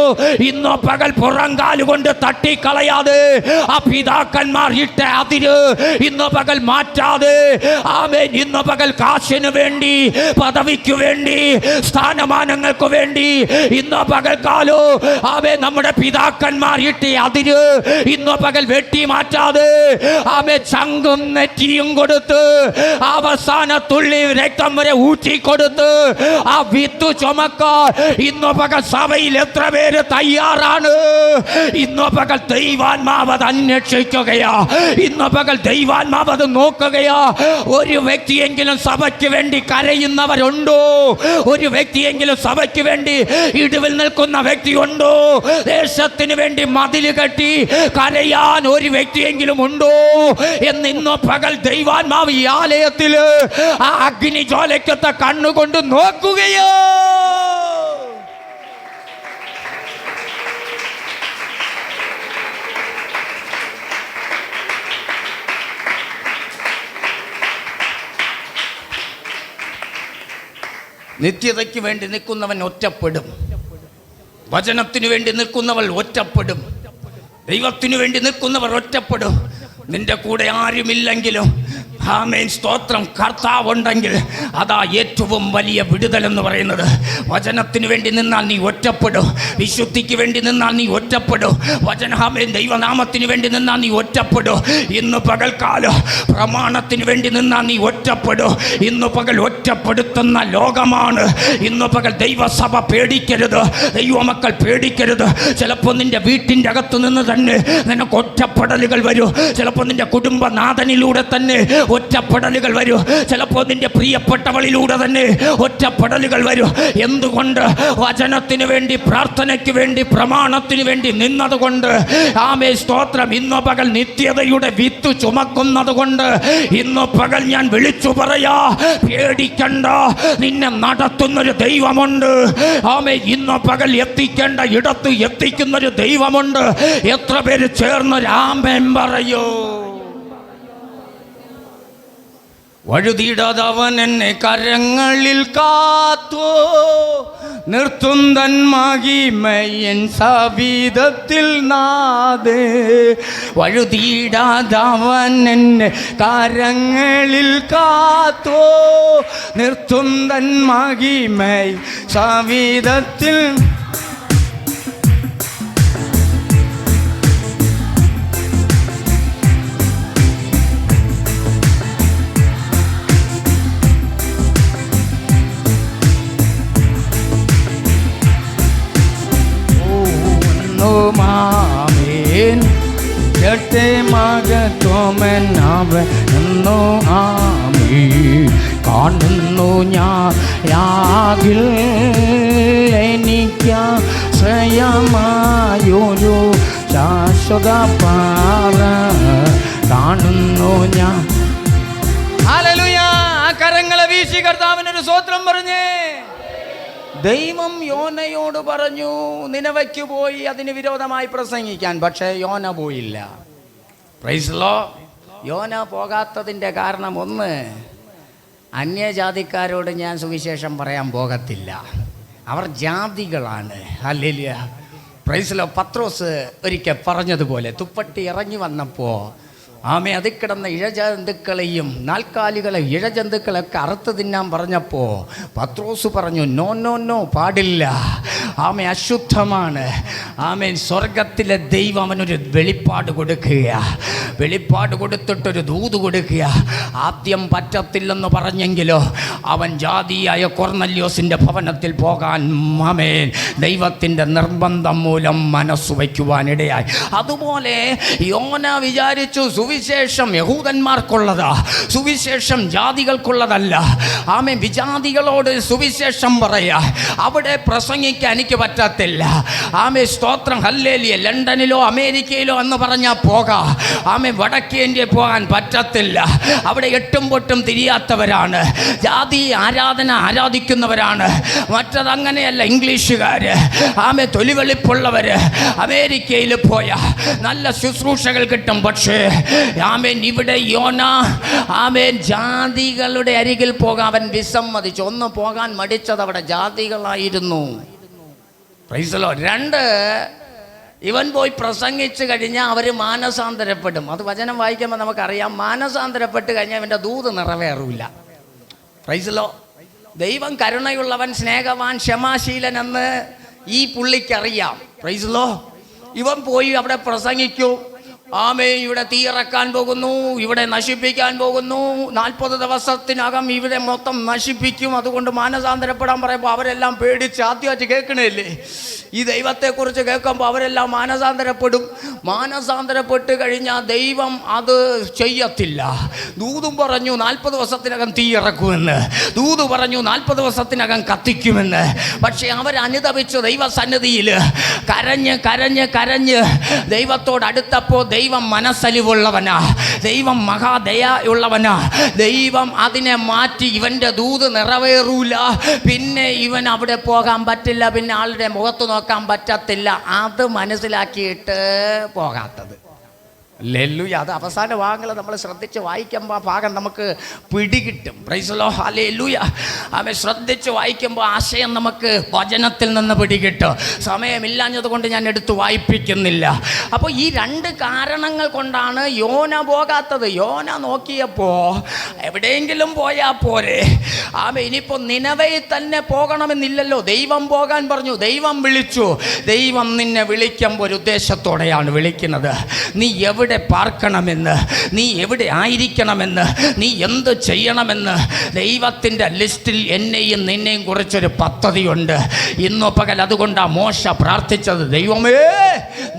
ഇന്നോ പകൽ പുറങ്കാലുകൊണ്ട് തട്ടിക്കളയാതെ, ആ പിതാക്കന്മാർ ഇട്ട അതിര് ഇന്നോ പകൽ മാറ്റാതെ, ഇന്നോ പകൽ കാശിന് വേണ്ടി, പദവിക്ക് വേണ്ടി, സ്ഥാനമാനങ്ങൾക്ക് വേണ്ടി ഇന്നോ പകൽക്കാലോ നമ്മുടെ പിതാക്കന്മാർ ഇട്ട അതിര് ഇന്നോ പകൽ വെട്ടി മാറ്റാതെ, ചങ്കും നെറ്റിയും കൊടുത്ത് അവസാന തുള്ളി രക്തം വരെ ഊറ്റിക്കൊടുത്ത് ആ വിത്ത് ചുമക്കാൻ ഇന്നോ പകൽ സഭയിൽ എത്ര പേര് തയ്യാറാണ്? ഇന്നോ പകൽ ദൈവാത്മാവ് അത് അന്വേഷിക്കുകയാ, ഇന്നോ പകൽ ദൈവാത്മാവ് അത് നോക്കുകയാ. ഒരു വ്യക്തിയെങ്കിലും സഭയ്ക്ക് വേണ്ടി കരയുന്നവരുണ്ടോ? ഒരു വ്യക്തിയെങ്കിലും സഭയ്ക്ക് വേണ്ടി ഇടിവിൽ നിൽക്കുന്ന വ്യക്തിയുണ്ടോ? ദേശത്തിന് വേണ്ടി മതിൽ കെട്ടി കരയാൻ ഒരു വ്യക്തിയെങ്കിലും ഉണ്ടോ എന്ന് ഇന്നോ പകൽ ദൈവാത്മാവ് ഈ ആലയത്തിൽ ആ അഗ്നി ജ്വാലയ്ക്കത്തെ കണ്ണുകൊണ്ട് നോക്കുകയോ. നിത്യതയ്ക്ക് വേണ്ടി നിൽക്കുന്നവൻ ഒറ്റപ്പെടും. വചനത്തിനു വേണ്ടി നിൽക്കുന്നവൾ ഒറ്റപ്പെടും. ദൈവത്തിനു വേണ്ടി നിൽക്കുന്നവർ ഒറ്റപ്പെടും. നിന്റെ കൂടെ ആരുമില്ലെങ്കിലും ആമേൻ സ്തോത്രം, കർത്താവുണ്ടെങ്കിൽ അതാ ഏറ്റവും വലിയ വിടുതലെന്ന് പറയുന്നത്. വചനത്തിന് വേണ്ടി നിന്നാൽ നീ ഒറ്റപ്പെടും. വിശുദ്ധിക്ക് വേണ്ടി നിന്നാൽ നീ ഒറ്റപ്പെടും. വചനാമേൻ ദൈവനാമത്തിന് വേണ്ടി നിന്നാൽ നീ ഒറ്റപ്പെടും. ഇന്ന് പകൽക്കാലം പ്രമാണത്തിന് വേണ്ടി നിന്നാൽ നീ ഒറ്റപ്പെടും. ഇന്ന് പകൽ ഒറ്റപ്പെടുത്തുന്ന ലോകമാണ്. ഇന്ന് പകൽ ദൈവസഭ പേടിക്കരുത്, ദൈവമക്കൾ പേടിക്കരുത്. ചിലപ്പോൾ നിന്റെ വീട്ടിൻ്റെ അകത്തു നിന്ന് തന്നെ നിനക്ക് ഒറ്റപ്പെടലുകൾ വരും. ചിലപ്പോൾ നിന്റെ കുടുംബനാഥനിലൂടെ തന്നെ ഒറ്റപ്പെടലുകൾ വരും. ചിലപ്പോൾ നിന്റെ പ്രിയപ്പെട്ടവളിലൂടെ തന്നെ ഒറ്റപ്പെടലുകൾ വരും. എന്തുകൊണ്ട്? വചനത്തിന് വേണ്ടി, പ്രാർത്ഥനയ്ക്ക് വേണ്ടി, പ്രമാണത്തിന് വേണ്ടി നിന്നതുകൊണ്ട്. ആമേ സ്തോത്രം. ഇന്നു പകൽ നിത്യതയുടെ വിത്ത് ചുമക്കുന്നത് കൊണ്ട് ഇന്നു പകൽ ഞാൻ വിളിച്ചു പറയാ, പേടിക്കണ്ട, നിന്നെ നടത്തുന്നൊരു ദൈവമുണ്ട്. ആമേ ഇന്നു പകൽ എത്തിക്കേണ്ട ഇടത്ത് എത്തിക്കുന്നൊരു ദൈവമുണ്ട്. എത്ര പേര് ചേർന്നൊരു ആമേൻ പറയോ? വഴുതിടാതവൻ എന്നെ കരങ്ങളിൽ കാത്തോ, നിർത്തുന്തൻ മഹിമയൻ സവിധത്തിൽ നാദേ. വഴുതിടാതവൻ എന്നെ കരങ്ങളിൽ കാത്തോ, നിർത്തുന്തൻ മഹിമയൻ സവിധത്തിൽ. ആമേൻ കേട്ടേ മകത്വമെന്നവൻ എന്നോ ആമേൻ. കാണുന്നു ഞാൻ യാഗിൽ എനിക്കാശ്രയമായൊരു ശാശ്വത പാറ കാണുന്നു ഞാൻ. ഹല്ലേലൂയ. കരങ്ങളെ വീശി കർത്താവിനൊരു സ്തോത്രം പറഞ്ഞേ. ദൈവം യോനയോട് പറഞ്ഞു നിനവയ്ക്ക് പോയി അതിന് വിരോധമായി പ്രസംഗിക്കാൻ. പക്ഷേ യോന പോയില്ല. Praise the Lord. യോന പോകാത്തതിൻ്റെ കാരണം ഒന്ന്, അന്യജാതിക്കാരോട് ഞാൻ സുവിശേഷം പറയാൻ പോകത്തില്ല, അവർ ജാതികളാണ്. ഹല്ലേലൂയ. Praise the Lord. പത്രോസ് ഒരിക്കൽ പറഞ്ഞതുപോലെ തുപ്പട്ടി ഇറങ്ങി വന്നപ്പോൾ ആമേ അതിൽ കിടന്ന ഇഴജന്തുക്കളെയും നാൽക്കാലികളെ ഇഴജന്തുക്കളൊക്കെ അറുത്ത് തിന്നാൻ പറഞ്ഞപ്പോൾ പത്രോസ് പറഞ്ഞു നോ നോ നോ, പാടില്ല, ആമേ അശുദ്ധമാണ്. ആമേൻ. സ്വർഗത്തിലെ ദൈവം അവനൊരു വെളിപ്പാട് കൊടുക്കുക, വെളിപ്പാട് കൊടുത്തിട്ടൊരു ദൂത് കൊടുക്കുക. ആദ്യം പറ്റത്തില്ലെന്ന് പറഞ്ഞെങ്കിലോ അവൻ ജാതിയായ കൊർന്നല്യോസിൻ്റെ ഭവനത്തിൽ പോകാൻ ആമേൻ ദൈവത്തിൻ്റെ നിർബന്ധം മൂലം മനസ്സ് വയ്ക്കുവാനിടയായി. അതുപോലെ യോന വിചാരിച്ചു സുവിശേഷം യഹൂദന്മാർക്കുള്ളതാ, സുവിശേഷം ജാതികൾക്കുള്ളതല്ല. ആമേൻ. വിജാതികളോട് സുവിശേഷം പറയാ, അവിടെ പ്രസംഗിക്കാൻ എനിക്ക് പറ്റത്തില്ല. ആമേ സ്തോത്രം. ഹല്ലേലൂയ. ലണ്ടനിലോ അമേരിക്കയിലോ എന്ന് പറഞ്ഞാൽ പോകാം. ആമേ വടക്കേ ഇന്ത്യയിൽ പോകാൻ പറ്റത്തില്ല. അവിടെ എട്ടും പൊട്ടും തിരിയാത്തവരാണ്, ജാതി ആരാധന ആരാധിക്കുന്നവരാണ്. മറ്റതങ്ങനെയല്ല. ഇംഗ്ലീഷുകാർ, ആമേ തൊലിവെളിപ്പുള്ളവർ അമേരിക്കയിൽ പോയ നല്ല ശുശ്രൂഷകൾ കിട്ടും. പക്ഷേ ആമേൻ. ഇവിടെ യോന ആമേൻ ജാതികളുടെ അരികിൽ പോകാൻ അവൻ വിസമ്മതിച്ചു. ഒന്ന് പോകാൻ മടിച്ചത് അവിടെ ജാതികളായിരുന്നു. Price the Lord. 2, ഇവൻ പോയി പ്രസംഗിച്ച് കഴിഞ്ഞാൽ അവർ മാനസാന്തരപ്പെടും. അത് വചനം വായിക്കുമ്പോൾ നമുക്കറിയാം, മാനസാന്തരപ്പെട്ട് കഴിഞ്ഞാൽ ഇവൻ്റെ ദൂത് നിറവേറില്ല. Price the Lord. ദൈവം കരുണയുള്ളവൻ, സ്നേഹവാൻ, ക്ഷമാശീലൻ എന്ന് ഈ പുള്ളിക്കറിയാം. Price the Lord. ഇവൻ പോയി അവിടെ പ്രസംഗിക്കും. ആമേൻ. ഇവിടെ തീയിറക്കാൻ പോകുന്നു, ഇവിടെ നശിപ്പിക്കാൻ പോകുന്നു, 40 ദിവസത്തിനകം ഇവിടെ മൊത്തം നശിപ്പിക്കും, അതുകൊണ്ട് മാനസാന്തരപ്പെടാൻ പറയുമ്പോൾ അവരെല്ലാം പേടിച്ച് ആദ്യമായിട്ട് കേൾക്കണേല്ലേ ഈ ദൈവത്തെക്കുറിച്ച് കേൾക്കുമ്പോൾ അവരെല്ലാം മാനസാന്തരപ്പെടും. മാനസാന്തരപ്പെട്ട് കഴിഞ്ഞാൽ ദൈവം അത് ചെയ്യത്തില്ല. ദൂതും പറഞ്ഞു 40 ദിവസത്തിനകം തീയിറക്കുമെന്ന്, ദൂത് പറഞ്ഞു 40 ദിവസത്തിനകം കത്തിക്കുമെന്ന്. പക്ഷെ അവരനുതപിച്ചു ദൈവസന്നിധിയിൽ കരഞ്ഞ് കരഞ്ഞ് കരഞ്ഞ് ദൈവത്തോട് അടുത്തപ്പോൾ ദൈവം മനസ്സലിവുള്ളവനാ, ദൈവം മഹാദയുള്ളവനാ. ദൈവം അതിനെ മാറ്റി. ഇവൻ്റെ ദൂത് നിറവേറൂല. പിന്നെ ഇവൻ അവിടെ പോകാൻ പറ്റില്ല, പിന്നെ ആളുടെ മുഖത്ത് നോക്കാൻ പറ്റത്തില്ല. അത് മനസ്സിലാക്കിയിട്ട് പോകാത്തത്. ഹല്ലേലൂയ. അത് അവസാന ഭാഗങ്ങൾ നമ്മൾ ശ്രദ്ധിച്ച് വായിക്കുമ്പോൾ ആ ഭാഗം നമുക്ക് പിടികിട്ടും. Praise the Lord. ഹല്ലേലൂയ. ആമേൻ. ശ്രദ്ധിച്ച് വായിക്കുമ്പോൾ ആശയം നമുക്ക് വചനത്തിൽ നിന്ന് പിടികിട്ടും. സമയമില്ലാഞ്ഞത് കൊണ്ട് ഞാൻ എടുത്ത് വായിപ്പിക്കുന്നില്ല. അപ്പോൾ ഈ 2 കാരണങ്ങൾ കൊണ്ടാണ് യോന പോകാത്തത്. യോന നോക്കിയപ്പോൾ എവിടെയെങ്കിലും പോയാൽ പോരെ. ആമേൻ. ഇനിയിപ്പോൾ നിനവയിൽ തന്നെ പോകണമെന്നില്ലല്ലോ. ദൈവം പോകാൻ പറഞ്ഞു, ദൈവം വിളിച്ചു. ദൈവം നിന്നെ വിളിക്കുമ്പോൾ ഒരു ഉദ്ദേശത്തോടെയാണ് വിളിക്കുന്നത്. നീ എവിടെ പാർക്കണമെന്ന്, നീ എവിടെ ആയിരിക്കണമെന്ന്, നീ എന്ത് ചെയ്യണമെന്ന് ദൈവത്തിൻ്റെ ലിസ്റ്റിൽ എന്നെയും നിന്നെയും കുറിച്ചൊരു പദ്ധതിയുണ്ട്. ഇന്നു പകൽ അതുകൊണ്ടാണ് മോശ പ്രാർത്ഥിച്ചത്, ദൈവമേ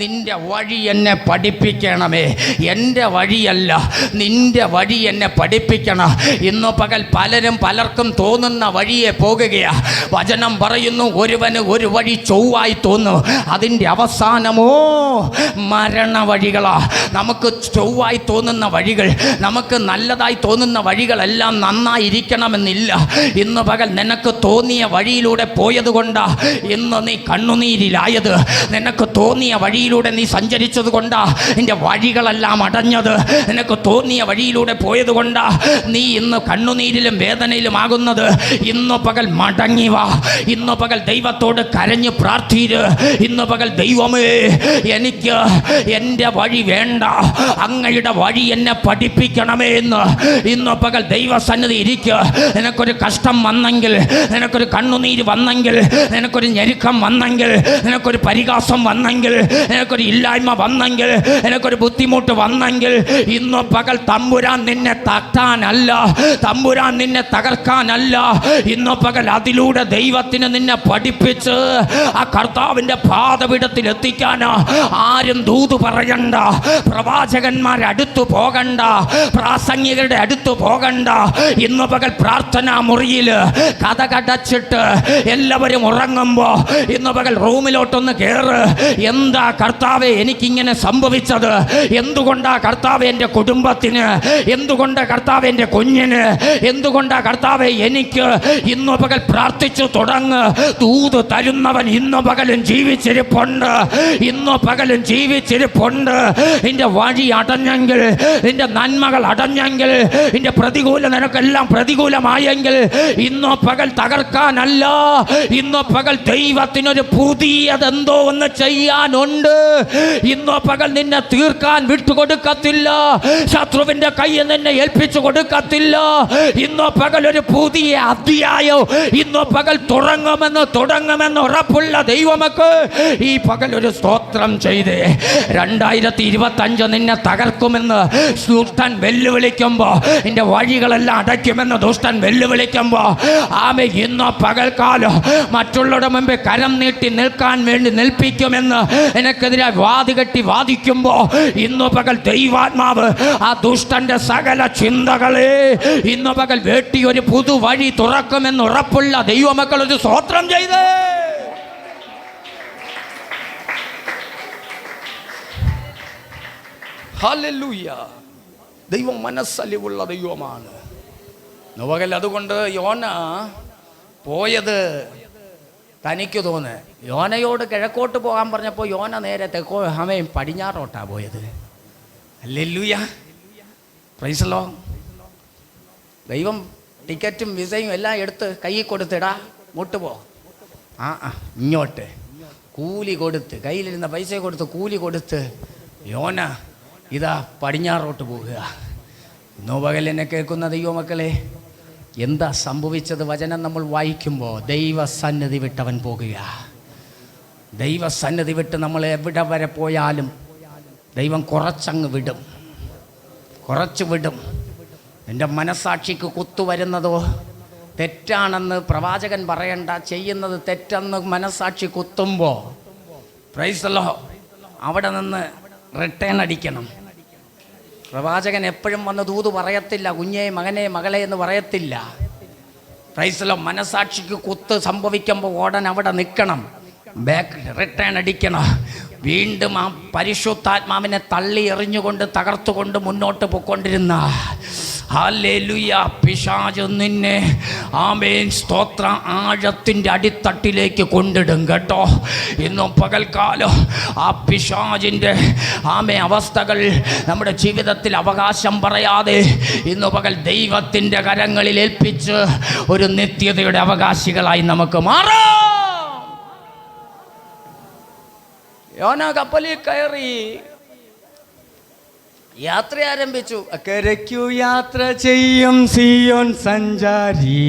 നിൻ്റെ വഴി എന്നെ പഠിപ്പിക്കണമേ. എൻ്റെ വഴിയല്ല, നിൻ്റെ വഴി എന്നെ പഠിപ്പിക്കണം. ഇന്നു പകൽ പലർക്കും തോന്നുന്ന വഴിയെ പോകുകയാണ്. വചനം പറയുന്നു, ഒരുവന് ഒരു വഴി ചൊവ്വായി തോന്നും, അതിൻ്റെ അവസാനമോ മരണ വഴികളാ. നമുക്ക് ചൊവ്വായി തോന്നുന്ന വഴികൾ, നമുക്ക് നല്ലതായി തോന്നുന്ന വഴികളെല്ലാം നന്നായിരിക്കണമെന്നില്ല. ഇന്ന് പകൽ നിനക്ക് തോന്നിയ വഴിയിലൂടെ പോയത് കൊണ്ടാ ഇന്ന് നീ കണ്ണുനീരിലായത്. നിനക്ക് തോന്നിയ വഴിയിലൂടെ നീ സഞ്ചരിച്ചത് കൊണ്ടാ നിന്റെ വഴികളെല്ലാം അടഞ്ഞത്. നിനക്ക് തോന്നിയ വഴിയിലൂടെ പോയത് കൊണ്ടാ നീ ഇന്ന് കണ്ണുനീരിലും വേദനയിലും ആകുന്നത്. ഇന്ന് പകൽ മടങ്ങി വാ. ഇന്ന് പകൽ ദൈവത്തോട് കരഞ്ഞ് പ്രാർത്ഥിര്. ഇന്ന് പകൽ ദൈവമേ എനിക്ക് എൻ്റെ വഴി വേണ്ട, അങ്ങയുടെ വഴി എന്നെ പഠിപ്പിക്കണമേ എന്ന് ഇന്ന് പകൽ ദൈവസന്നിധി ഇരിക്കുക. നിനക്കൊരു കഷ്ടം വന്നെങ്കിൽ, നിനക്കൊരു കണ്ണുനീര് വന്നെങ്കിൽ, നിനക്കൊരു ഞെരുക്കം വന്നെങ്കിൽ, നിനക്കൊരു പരിഹാസം വന്നെങ്കിൽ, നിനക്കൊരു ഇല്ലായ്മ വന്നെങ്കിൽ, നിനക്കൊരു ബുദ്ധിമുട്ട് വന്നെങ്കിൽ, ഇന്ന് പകൽ തമ്പുരാൻ നിന്നെ തട്ടാനല്ല, തമ്പുരാൻ നിന്നെ തകർക്കാനല്ല. ഇന്ന് പകൽ അതിലൂടെ ദൈവത്തിന് നിന്നെ പഠിപ്പിച്ച് ആ കർത്താവിൻ്റെ പാദപീഠത്തിൽ എത്തിക്കാനാ. ആരും ദൂത് പറയണ്ട, പ്രവാചകന്മാരുടെ അടുത്ത് പോകണ്ട, പ്രാസംഗികരുടെ അടുത്ത് പോകണ്ട. ഇന്ന് പകൽ പ്രാർത്ഥനാ മുറിയിൽ കഥ കടച്ചിട്ട് എല്ലാവരും ഉറങ്ങുമ്പോൾ ഇന്ന് പകൽ റൂമിലോട്ടൊന്ന് കയറ്. എന്താ കർത്താവേ എനിക്കിങ്ങനെ സംഭവിച്ചത്? എന്തുകൊണ്ടാ കർത്താവേ എൻ്റെ കുടുംബത്തിന്? എന്തുകൊണ്ടാ കർത്താവേ എൻ്റെ കുഞ്ഞിന്? എന്തുകൊണ്ടാ കർത്താവേ എനിക്ക്? ഇന്ന് പകൽ പ്രാർത്ഥിച്ചു തുടങ്ങ്. ദൂത് തരുന്നവൻ ഇന്ന് പകലും ജീവിച്ചിരിപ്പുണ്ട്, ഇന്ന് പകലും ജീവിച്ചിരിപ്പുണ്ട്. നിന്റെ വഴി അടഞ്ഞെങ്കിൽ, നിന്റെ നന്മകൾ അടഞ്ഞെങ്കിൽ, നിന്റെ പ്രതികൂലം നിനക്കെല്ലാം പ്രതികൂലമായെങ്കിൽ ഇന്നോ പകൽ തകർക്കാനല്ല, ഇന്നോ പകൽ ദൈവത്തിനൊരു പുതിയതെന്തോ ഒന്ന് ചെയ്യാനുണ്ട്. ഇന്നോ പകൽ നിന്നെ തീർക്കാൻ വിട്ടുകൊടുക്കത്തില്ല, ശത്രുവിന്റെ കയ്യിൽ നിന്നെ ഏൽപ്പിച്ചു കൊടുക്കത്തില്ല. ഇന്നോ പകൽ ഒരു പുതിയ അധ്യായം ഇന്നോ പകൽ തുടങ്ങുമെന്ന് ഉറപ്പുള്ള ദൈവമക്ക് ഈ പകൽ ഒരു സ്തോത്രം ചെയ്തേ. 2025 നിന്നെ തകർക്കുമെന്ന് ദുഷ്ടൻ വെല്ലുവിളിക്കുമ്പോൾ, നിന്റെ വഴികളെല്ലാം അടയ്ക്കുമെന്ന് ദുഷ്ടൻ വെല്ലുവിളിക്കുമ്പോൾ, ആമേ ഇന്നോ പകൽക്കാലം മറ്റുള്ളവരുടെ മുമ്പേ കരം നീട്ടി നിൽക്കാൻ വേണ്ടി നിൽപ്പിക്കുമെന്ന് എനിക്കെതിരെ വാദികെട്ടി വാദിക്കുമ്പോൾ ഇന്നോ പകൽ ദൈവാത്മാവ് ആ ദുഷ്ടന്റെ സകല ചിന്തകളെ ഇന്നോ പകൽ വേട്ടി ഒരു പുതുവഴി തുറക്കുമെന്ന് ഉറപ്പുള്ള ദൈവമക്കൾ ഒരു സ്തോത്രം ചെയ്ത്. ഹല്ലേലൂയ. ദൈവം മനസ്സലിവുള്ള ദൈവമാണ്. നോവകൽ അതുകൊണ്ട് യോന പോയത് തനിക്ക് തോന്നുന്നു. യോനയോട് കിഴക്കോട്ട് പോകാൻ പറഞ്ഞപ്പോൾ യോന നേരെ തെക്കോ പടിഞ്ഞാറോട്ടാ പോയത്. ഹല്ലേലൂയ. പ്രൈസല്ലോ. ദൈവം ടിക്കറ്റും വിസയും എല്ലാം എടുത്ത് കയ്യിൽ കൊടുത്തിടാ, മുട്ട് പോ, ഇങ്ങോട്ട് കൂലി കൊടുത്ത്, കയ്യിലിരുന്ന പൈസ കൊടുത്ത് കൂലി കൊടുത്ത് യോന ഇതാ പടിഞ്ഞാറോട്ട് പോകുക. ഇന്നോ പകൽ എന്നെ കേൾക്കുന്ന ദൈവമക്കളെ, എന്താ സംഭവിച്ചത്? വചനം നമ്മൾ വായിക്കുമ്പോൾ ദൈവസന്നിധി വിട്ടവൻ പോകുക. ദൈവസന്നിധി വിട്ട് നമ്മൾ എവിടെ വരെ പോയാലും ദൈവം കുറച്ചങ്ങ് വിടും, കുറച്ച് വിടും. എൻ്റെ മനസ്സാക്ഷിക്ക് കുത്തുവരുന്നതോ തെറ്റാണെന്ന് പ്രവാചകൻ പറയണ്ട, ചെയ്യുന്നത് തെറ്റെന്ന് മനസ്സാക്ഷി കുത്തുമ്പോൾ പ്രൈസല്ലോ അവിടെ നിന്ന് റിട്ടേൺ അടിക്കണം. പ്രവാചകൻ എപ്പോഴും വന്ന് ദൂത് പറയത്തില്ല, കുഞ്ഞേ മകനെ മകളെ എന്ന് പറയത്തില്ല. പ്രൈസല്ലോ മനസ്സാക്ഷിക്ക് കുത്ത് സംഭവിക്കുമ്പോൾ ഉടൻ അവിടെ നിൽക്കണം, ബാക്ക് റിട്ടേൺ അടിക്കണം. വീണ്ടും ആ പരിശുദ്ധാത്മാവിനെ തള്ളി എറിഞ്ഞുകൊണ്ട് തകർത്തുകൊണ്ട് മുന്നോട്ട് പോയിക്കൊണ്ടിരുന്ന ഹല്ലേലൂയ പിശാച് നിന്നെ ആമേൻ സ്തോത്ര ആഴത്തിൻ്റെ അടിത്തട്ടിലേക്ക് കൊണ്ടിടും കേട്ടോ. ഇന്നും പകൽക്കാലം ആ പിശാചിൻ്റെ അവസ്ഥകൾ നമ്മുടെ ജീവിതത്തിൽ അവകാശം പറയാതെ ഇന്നു പകൽ ദൈവത്തിൻ്റെ കരങ്ങളിൽ ഏൽപ്പിച്ച് ഒരു നിത്യതയുടെ അവകാശികളായി നമുക്ക് മാറാം. യോന കപ്പലിൽ കയറി യാത്ര ആരംഭിച്ചു. അക്കരയ്ക്കു യാത്ര ചെയ്യും സിയോൻ സഞ്ചാരി,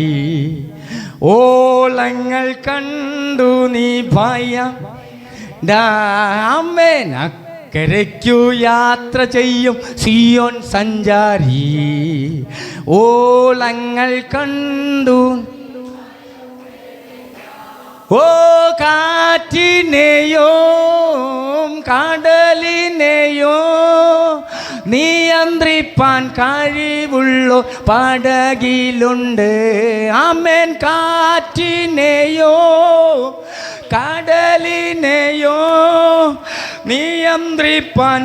ഓളങ്ങൾ കണ്ടു നീ ഭയം. അക്കരയ്ക്കു യാത്ര ചെയ്യും സിയോൻ സഞ്ചാരി, ഓളങ്ങൾ കണ്ടു. ഓ കാറ്റിനെയോ കടലിനെയോ നിയന്ത്രിപ്പാൻ കഴിവുള്ളോ പടകിലുണ്ട്. ആമേൻ. കാറ്റിനെയോ കടലിനെയോ നിയന്ത്രിപ്പാൻ.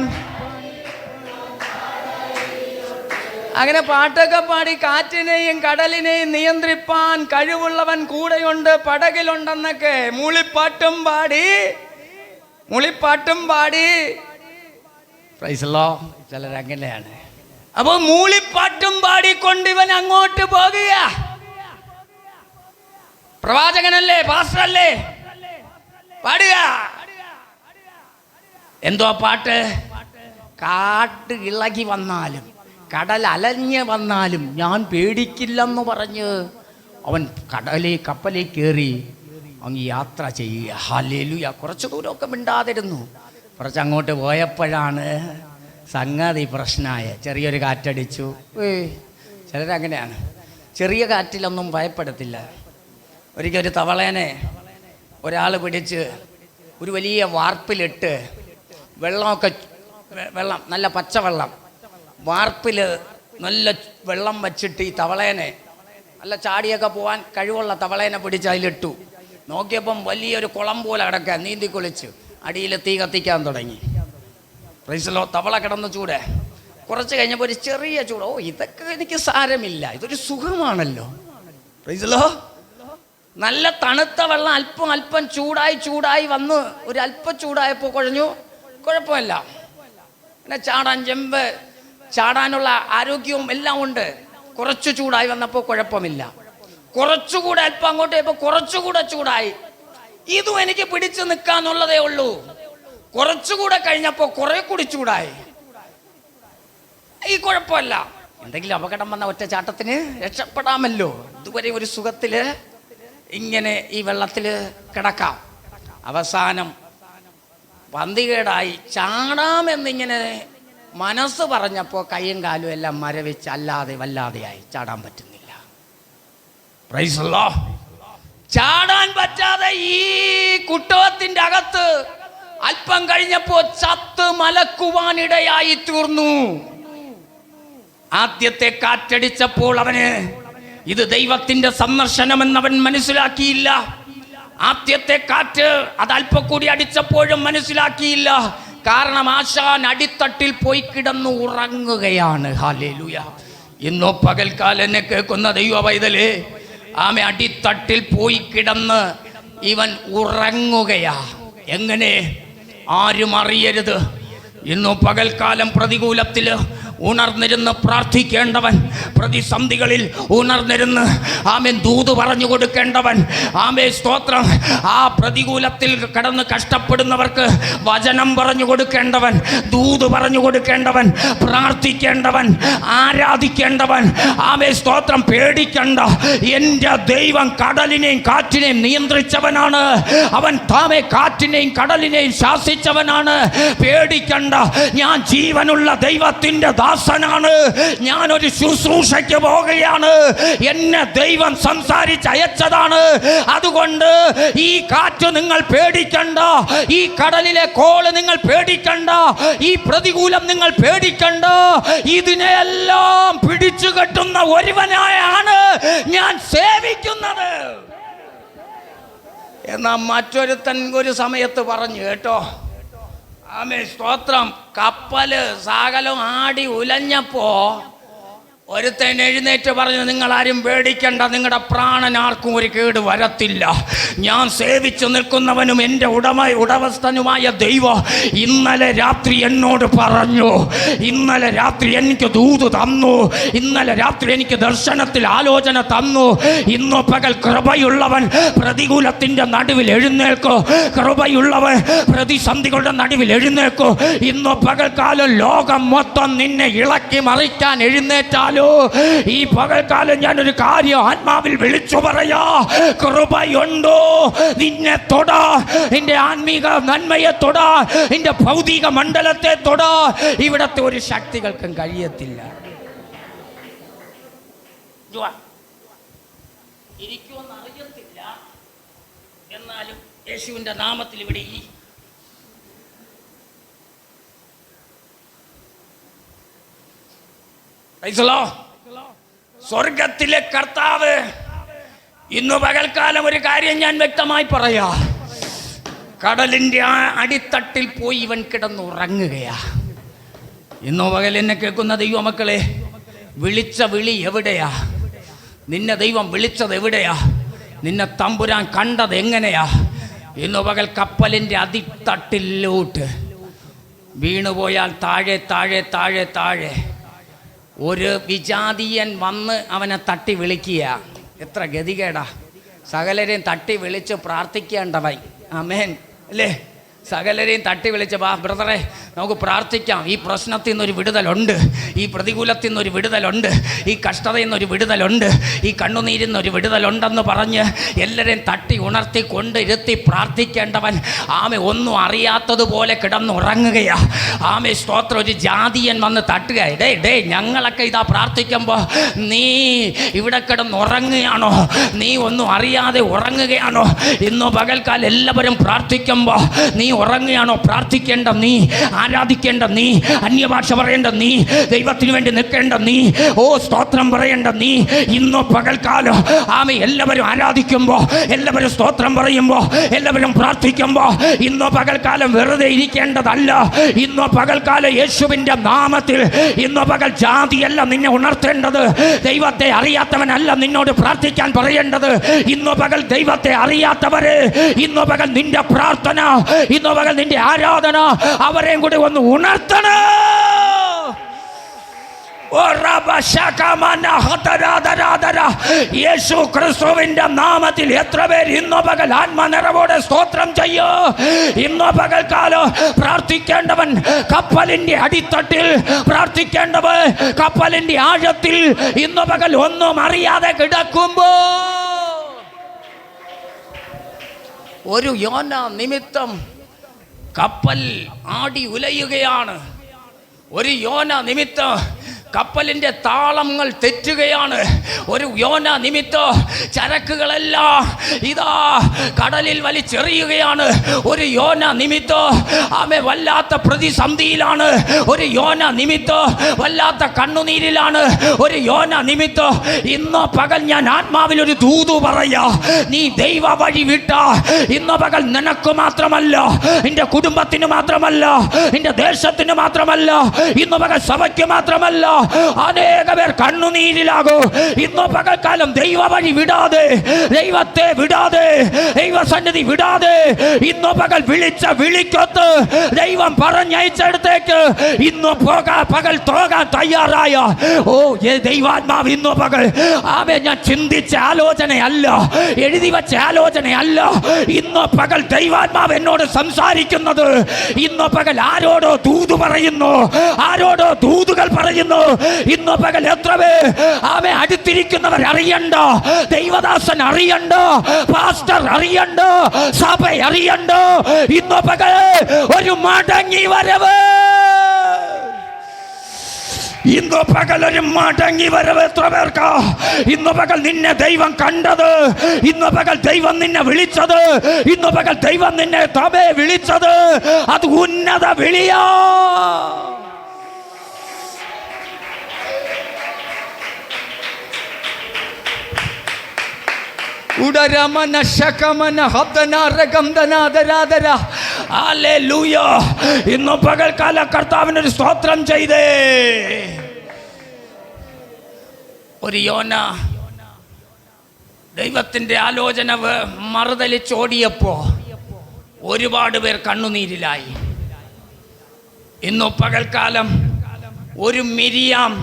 അങ്ങനെ പാട്ടൊക്കെ പാടി കാറ്റിനെയും കടലിനെയും നിയന്ത്രിപ്പാൻ കഴിവുള്ളവൻ കൂടെയുണ്ട്, പടകിലുണ്ടെന്നൊക്കെ മൂളിപ്പാട്ടും പാടി പ്രൈസല്ലോ. ചിലരങ്ങനെയാണ്. അപ്പോൾ മൂളിപ്പാട്ടും പാടിക്കൊണ്ട് ഇവൻ അങ്ങോട്ട് പോകുക. പ്രവാചകനല്ലേ, പാസ്റ്ററല്ലേ, പാടുക. എന്തോ പാട്ട്? കാട്ട് ഇളകി വന്നാലും കടൽ അലഞ്ഞ് വന്നാലും ഞാൻ പേടിക്കില്ലെന്ന് പറഞ്ഞ് അവൻ കപ്പലിൽ കയറി അങ്ങ് യാത്ര ചെയ്യുക. ഹല്ലേലൂയ. കുറച്ച് ദൂരമൊക്കെ മിണ്ടാതിരുന്നു. കുറച്ചങ്ങോട്ട് പോയപ്പോഴാണ് സംഗതി പ്രശ്നമായ. ചെറിയൊരു കാറ്റടിച്ചു. ചിലരങ്ങനെയാണ്, ചെറിയ കാറ്റിലൊന്നും ഭയപ്പെടത്തില്ല. ഒരിക്കൽ ഒരു തവളേനെ ഒരാൾ പിടിച്ച് ഒരു വലിയ വാർപ്പിലിട്ട് വെള്ളം നല്ല പച്ചവെള്ളം വാർപ്പിൽ നല്ല വെള്ളം വച്ചിട്ട് ഈ തവളേനെ, നല്ല ചാടിയൊക്കെ പോകാൻ കഴിവുള്ള തവളേനെ പിടിച്ച് അതിലിട്ടു. നോക്കിയപ്പം വലിയൊരു കുളം പോലെ കിടക്കുക. നീന്തി കുളിച്ച് അടിയിൽ തീ കത്തിക്കാൻ തുടങ്ങി. പ്രൈസലോ. തവള കിടന്ന് ചൂട്. കുറച്ച് കഴിഞ്ഞപ്പോൾ ഒരു ചെറിയ ചൂട്. ഓ ഇതൊക്കെ എനിക്ക് സാരമില്ല, ഇതൊരു സുഖമാണല്ലോ. പ്രൈസലോ. നല്ല തണുത്ത വെള്ളം അല്പം ചൂടായി വന്ന് ഒരു അല്പം ചൂടായപ്പോൾ കുഴഞ്ഞു, കുഴപ്പമില്ല. പിന്നെ ചാടാനുള്ള ആരോഗ്യവും എല്ലാം ഉണ്ട്. കുറച്ച് ചൂടായി വന്നപ്പോൾ കുഴപ്പമില്ല. കുറച്ചുകൂടെ അല്പം അങ്ങോട്ട് പോയപ്പോൾ കുറച്ചുകൂടെ ചൂടായി. ഇതും എനിക്ക് പിടിച്ചു നിൽക്കാന്നുള്ളതേ ഉള്ളൂ. കുറച്ചുകൂടെ കഴിഞ്ഞപ്പോൾ കുറെ കൂടി ചൂടായി. ഈ കുഴപ്പമില്ല, എന്തെങ്കിലും അപകടം വന്ന ഒറ്റ ചാട്ടത്തിന് രക്ഷപ്പെടാമല്ലോ. ഇതുവരെ ഒരു സുഖത്തില് ഇങ്ങനെ ഈ വെള്ളത്തില് കിടക്കാം. അവസാനം പന്തികേടായി ചാടാമെന്നിങ്ങനെ മനസ്സ് പറഞ്ഞപ്പോൾ കൈയും കാലും എല്ലാം മരവിച്ച് അല്ലാതെ വല്ലാതെയായി. ചാടാൻ പറ്റുന്നില്ല. പ്രൈസ് അല്ലാഹ്. ചാടാൻ പറ്റാതെ ഈ കുട്ടവത്തിന്റെ അകത്ത് അല്പം കഴിഞ്ഞപ്പോൾ ചത്ത് മലക്കുവാനിടയായി തീർന്നു. ആദ്യത്തെ കാറ്റടിച്ചപ്പോൾ അവന് ഇത് ദൈവത്തിന്റെ സന്ദർശനമെന്നവൻ മനസ്സിലാക്കിയില്ല. ആദ്യത്തെ കാറ്റ് അത് അല്പം കൂടി അടിച്ചപ്പോഴും മനസ്സിലാക്കിയില്ല. കാരണം ആശാൻ അടിത്തട്ടിൽ പോയി കിടന്നു ഉറങ്ങുകയാണ്. ഹല്ലേലൂയ. ഇന്നോ പകൽക്കാലം എന്നെ കേൾക്കുന്ന ദൈവ പൈതലേ, ആമേ അടിത്തട്ടിൽ പോയി കിടന്ന് ഇവൻ ഉറങ്ങുകയാ. എങ്ങനെ? ആരും അറിയരുത്. ഇന്നു പകൽക്കാലം പ്രതികൂലത്തില് ഉണർന്നിരുന്ന് പ്രാർത്ഥിക്കേണ്ടവൻ, പ്രതിസന്ധികളിൽ ഉണർന്നിരുന്ന് ആമേൻ ദൂത് പറഞ്ഞു കൊടുക്കേണ്ടവൻ. ആമേൻ സ്തോത്രം. ആ പ്രതികൂലത്തിൽ കടന്ന് കഷ്ടപ്പെടുന്നവർക്ക് വചനം പറഞ്ഞു കൊടുക്കേണ്ടവൻ, ദൂത് പറഞ്ഞു കൊടുക്കേണ്ടവൻ, പ്രാർത്ഥിക്കേണ്ടവൻ, ആരാധിക്കേണ്ടവൻ. ആമേൻ സ്തോത്രം. പേടിക്കണ്ട, എൻ്റെ ദൈവം കടലിനെയും കാറ്റിനെയും നിയന്ത്രിച്ചവനാണ്. അവൻ താമേ കാറ്റിനെയും കടലിനെയും ശാസിച്ചവനാണ്. പേടിക്കണ്ട, ഞാൻ ജീവനുള്ള ദൈവത്തിൻ്റെ ദാസനാണ്. ഞാനൊരു ശുശ്രൂഷയ്ക്ക് പോകുകയാണ്. എന്നെ ദൈവം സംസാരിച്ച് അയച്ചതാണ്. അതുകൊണ്ട് ഈ കാറ്റ് നിങ്ങൾ പേടിക്കണ്ട, ഈ കടലിലെ കോള് നിങ്ങൾ പേടിക്കണ്ട, ഈ പ്രതികൂലം നിങ്ങൾ പേടിക്കണ്ട. ഇതിനെല്ലാം പിടിച്ചു കെട്ടുന്ന ഒരുവനായാണ് ഞാൻ സേവിക്കുന്നത്. എന്നാ മറ്റൊരുത്തൻ ഒരു സമയത്ത് പറഞ്ഞു കേട്ടോ, ആമേൻ സ്തോത്രം, കപ്പല് സകലം ആടി ഉലഞ്ഞപ്പോ ഒരുത്തൻ എഴുന്നേറ്റ് പറഞ്ഞു, നിങ്ങളാരും പേടിക്കണ്ട, നിങ്ങളുടെ പ്രാണൻ ആർക്കും ഒരു കേട് വരത്തില്ല. ഞാൻ സേവിച്ചു നിൽക്കുന്നവനും എൻ്റെ ഉടമസ്ഥനുമായ ദൈവം ഇന്നലെ രാത്രി എന്നോട് പറഞ്ഞു, ഇന്നലെ രാത്രി എനിക്ക് ദൂത് തന്നു, ഇന്നലെ രാത്രി എനിക്ക് ദർശനത്തിൽ ആലോചന തന്നു. ഇന്നു പകൽ കൃപയുള്ളവൻ പ്രതികൂലത്തിൻ്റെ നടുവിൽ എഴുന്നേൽക്കോ, കൃപയുള്ളവൻ പ്രതിസന്ധികളുടെ നടുവിൽ എഴുന്നേൽക്കോ. ഇന്നു പകൽക്കാലം ലോകം മൊത്തം നിന്നെ ഇളക്കി മറിക്കാൻ എഴുന്നേറ്റാലും ഈ പകൽക്കാലം ഞാനൊരു കാര്യം ആത്മാവിൽ വിളിച്ചു പറയാ, കൃപയുണ്ടോ നിന്നെ തൊടാ, നിന്റെ ആത്മീക നന്മയെ തൊടാ, നിന്റെ ഭൗതിക മണ്ഡലത്തെ തൊടാ. ഇവിടത്തെ ഒരു ശക്തികൾക്കും കഴിയത്തില്ല. ഇരിക്കുമെന്ന് അറിയത്തില്ല, എന്നാലും യേശുവിന്റെ നാമത്തിൽ ഇവിടെ സ്വർഗത്തിലെ കർത്താവ് ഇന്നു പകൽക്കാലം ഒരു കാര്യം ഞാൻ വ്യക്തമായി പറയാ, കടലിന്റെ ആ അടിത്തട്ടിൽ പോയി ഇവൻ കിടന്നുറങ്ങുകയാ. ഇന്നു പകൽ എന്നെ കേൾക്കുന്ന ദൈവമക്കളെ, വിളിച്ച വിളി എവിടെയാ? നിന്നെ ദൈവം വിളിച്ചത് എവിടെയാ? നിന്നെ തമ്പുരാൻ കണ്ടത് എങ്ങനെയാ? ഇന്നു പകൽ കപ്പലിന്റെ അടിത്തട്ടിലോട്ട് വീണുപോയാൽ താഴെ താഴെ താഴെ താഴെ ഒരു വിജാതീയൻ വന്ന് അവനെ തട്ടി വിളിക്കുക. എത്ര ഗതികേടാ! സകലരെയും തട്ടി വിളിച്ച് പ്രാർത്ഥിക്കേണ്ടവൻ. ആമേൻ അല്ലേ? സകലരെയും തട്ടി വിളിച്ച്, വാ ബ്രദറെ നമുക്ക് പ്രാർത്ഥിക്കാം, ഈ പ്രശ്നത്തിൽ നിന്നൊരു വിടുതലുണ്ട്, ഈ പ്രതികൂലത്തിൽ നിന്നൊരു വിടുതലുണ്ട്, ഈ കഷ്ടതയിൽ നിന്നൊരു വിടുതലുണ്ട്, ഈ കണ്ണുനീരിൽ നിന്നൊരു വിടുതലുണ്ടെന്ന് പറഞ്ഞ് എല്ലാവരെയും തട്ടി ഉണർത്തി കൊണ്ടിരുത്തി പ്രാർത്ഥിക്കേണ്ടവൻ. ആമെ ഒന്നും അറിയാത്തതുപോലെ കിടന്നുറങ്ങുകയാ. ആമെ സ്തോത്രം. ഒരു ജാതിയൻ വന്ന് തട്ടുക, ഡേ ഞങ്ങളൊക്കെ ഇതാ പ്രാർത്ഥിക്കുമ്പോൾ നീ ഇവിടെ കിടന്നുറങ്ങുകയാണോ? നീ ഒന്നും അറിയാതെ ഉറങ്ങുകയാണോ? ഇന്നോ പകൽക്കാലം എല്ലാവരും പ്രാർത്ഥിക്കുമ്പോൾ നീ ഉറങ്ങുകയാണോ? പ്രാർത്ഥിക്കേണ്ട നീ, ആരാധിക്കേണ്ട നീ, അന്യഭാഷ പറയേണ്ട നീ, ദൈവത്തിന് വേണ്ടി നിൽക്കേണ്ട നീ, ഓ സ്തോത്രം പറയേണ്ട നീ. ഇന്നോ പകൽക്കാലം ആമേ എല്ലാവരും ആരാധിക്കുമ്പോൾ, എല്ലാവരും സ്തോത്രം പറയുമ്പോൾ, എല്ലാവരും പ്രാർത്ഥിക്കുമ്പോൾ ഇന്നോ പകൽക്കാലം വെറുതെ ഇരിക്കേണ്ടതല്ല. ഇന്നോ പകൽക്കാലം യേശുവിൻ്റെ നാമത്തിൽ ഇന്നോ പകൽ ജാതിയല്ല നിന്നെ ഉണർത്തേണ്ടത്, ദൈവത്തെ അറിയാത്തവനല്ല നിന്നോട് പ്രാർത്ഥിക്കാൻ പറയേണ്ടത്. ഇന്നോ പകൽ ദൈവത്തെ അറിയാത്തവര് ഇന്നോ പകൽ നിന്റെ പ്രാർത്ഥന, ഇന്നോ പകൽ നിന്റെ ആരാധന അവരെയും കൂടി ഒന്ന് ഉണർത്തണം. യേശു ക്രിസ്തുവിന്റെ നാമത്തിൽ എത്ര പേര് ഇന്നോ പകൽ ആത്മനിറവോടെ സ്തോത്രം ചെയ്യോ? ഇന്നോ പകൽക്കാലം പ്രാർത്ഥിക്കേണ്ടവൻ കപ്പലിന്റെ അടിത്തട്ടിൽ, പ്രാർത്ഥിക്കേണ്ടവൻ കപ്പലിന്റെ ആഴത്തിൽ ഇന്നോ പകൽ ഒന്നും അറിയാതെ കിടക്കുമ്പോ ഒരു യോന നിമിത്തം കപ്പൽ ആടി ഉലയുകയാണ്. ഒരു യോന നിമിത്തം കപ്പലിൻ്റെ താളങ്ങൾ തെറ്റുകയാണ്. ഒരു യോന നിമിത്തം ചരക്കുകളെല്ലാം ഇതാ കടലിൽ വലിച്ചെറിയുകയാണ്. ഒരു യോന നിമിത്തം ആമേ വല്ലാത്ത പ്രതിസന്ധിയിലാണ്. ഒരു യോന നിമിത്തം വല്ലാത്ത കണ്ണുനീരിലാണ്. ഒരു യോന നിമിത്തം ഇന്നോ പകൽ ഞാൻ ആത്മാവിൽ ഒരു ദൂതു പറയാ, നീ ദൈവ വഴി വിട്ട ഇന്നോ പകൽ നിനക്ക് മാത്രമല്ല, നിന്റെ കുടുംബത്തിന് മാത്രമല്ല, നിന്റെ ദേശത്തിന് മാത്രമല്ല, ഇന്നോ പകൽ സഭയ്ക്ക് മാത്രമല്ല, അനേക പേർ കണ്ണുനീരിലാകും. ഇന്ന് പകൽക്കാലം ദൈവ വഴി വിടാതെ, ദൈവത്തെ വിടാതെ, ദൈവസന്നിധി വിടാതെ, ഇന്ന് പകൽ വിളിച്ച വിളിക്കൊത്ത് ദൈവം പറഞ്ഞയച്ചെടുത്തേക്ക് ഇന്ന് പകൽ പോകാൻ തയ്യാറായ ദൈവാത്മാവ് ഇന്ന് പകൽ ഞാൻ ചിന്തിച്ച ആലോചനയല്ല, എഴുതി വെച്ച ആലോചനയല്ല. ഇന്ന് പകൽ ദൈവാത്മാവ് എന്നോട് സംസാരിക്കുന്നത്. ഇന്ന് പകൽ ആരോടോ ദൂത് പറയുന്നു, ആരോടോ ദൂതുകൾ പറയുന്നു. ഇന്ന് പകൽ എത്ര പേർ അടുത്തിരിക്കുന്നവർ അറിയണ്ട, ദൈവദാസൻ അറിയണ്ട, പാസ്റ്റർ അറിയണ്ട, സഭ അറിയണ്ട. ഇന്ന് പകൽ ഒരു മടങ്ങി വരവ്, ഇന്ന് പകൽ ഒരു മടങ്ങി വരവ് എത്ര പേർക്കാ? ഇന്ന് പകൽ നിന്നെ ദൈവം കണ്ടത്, ഇന്ന് പകൽ ദൈവം നിന്നെ വിളിച്ചത്, ഇന്ന് പകൽ ദൈവം നിന്നെ തബേ വിളിച്ചത്, അത് ഉന്നത വിളിയാ. ഇന്ന് പകൽക്കാല കർത്താവിനൊരു സ്തോത്രം ചെയ്തേ. ഒരു യോന ദൈവത്തിന്റെ ആലോചന മറുതലിച്ചോടിയപ്പോ ഒരുപാട് പേർ കണ്ണുനീരിലായി. ഇന്നു പകൽക്കാലം ഒരു മിരിയാം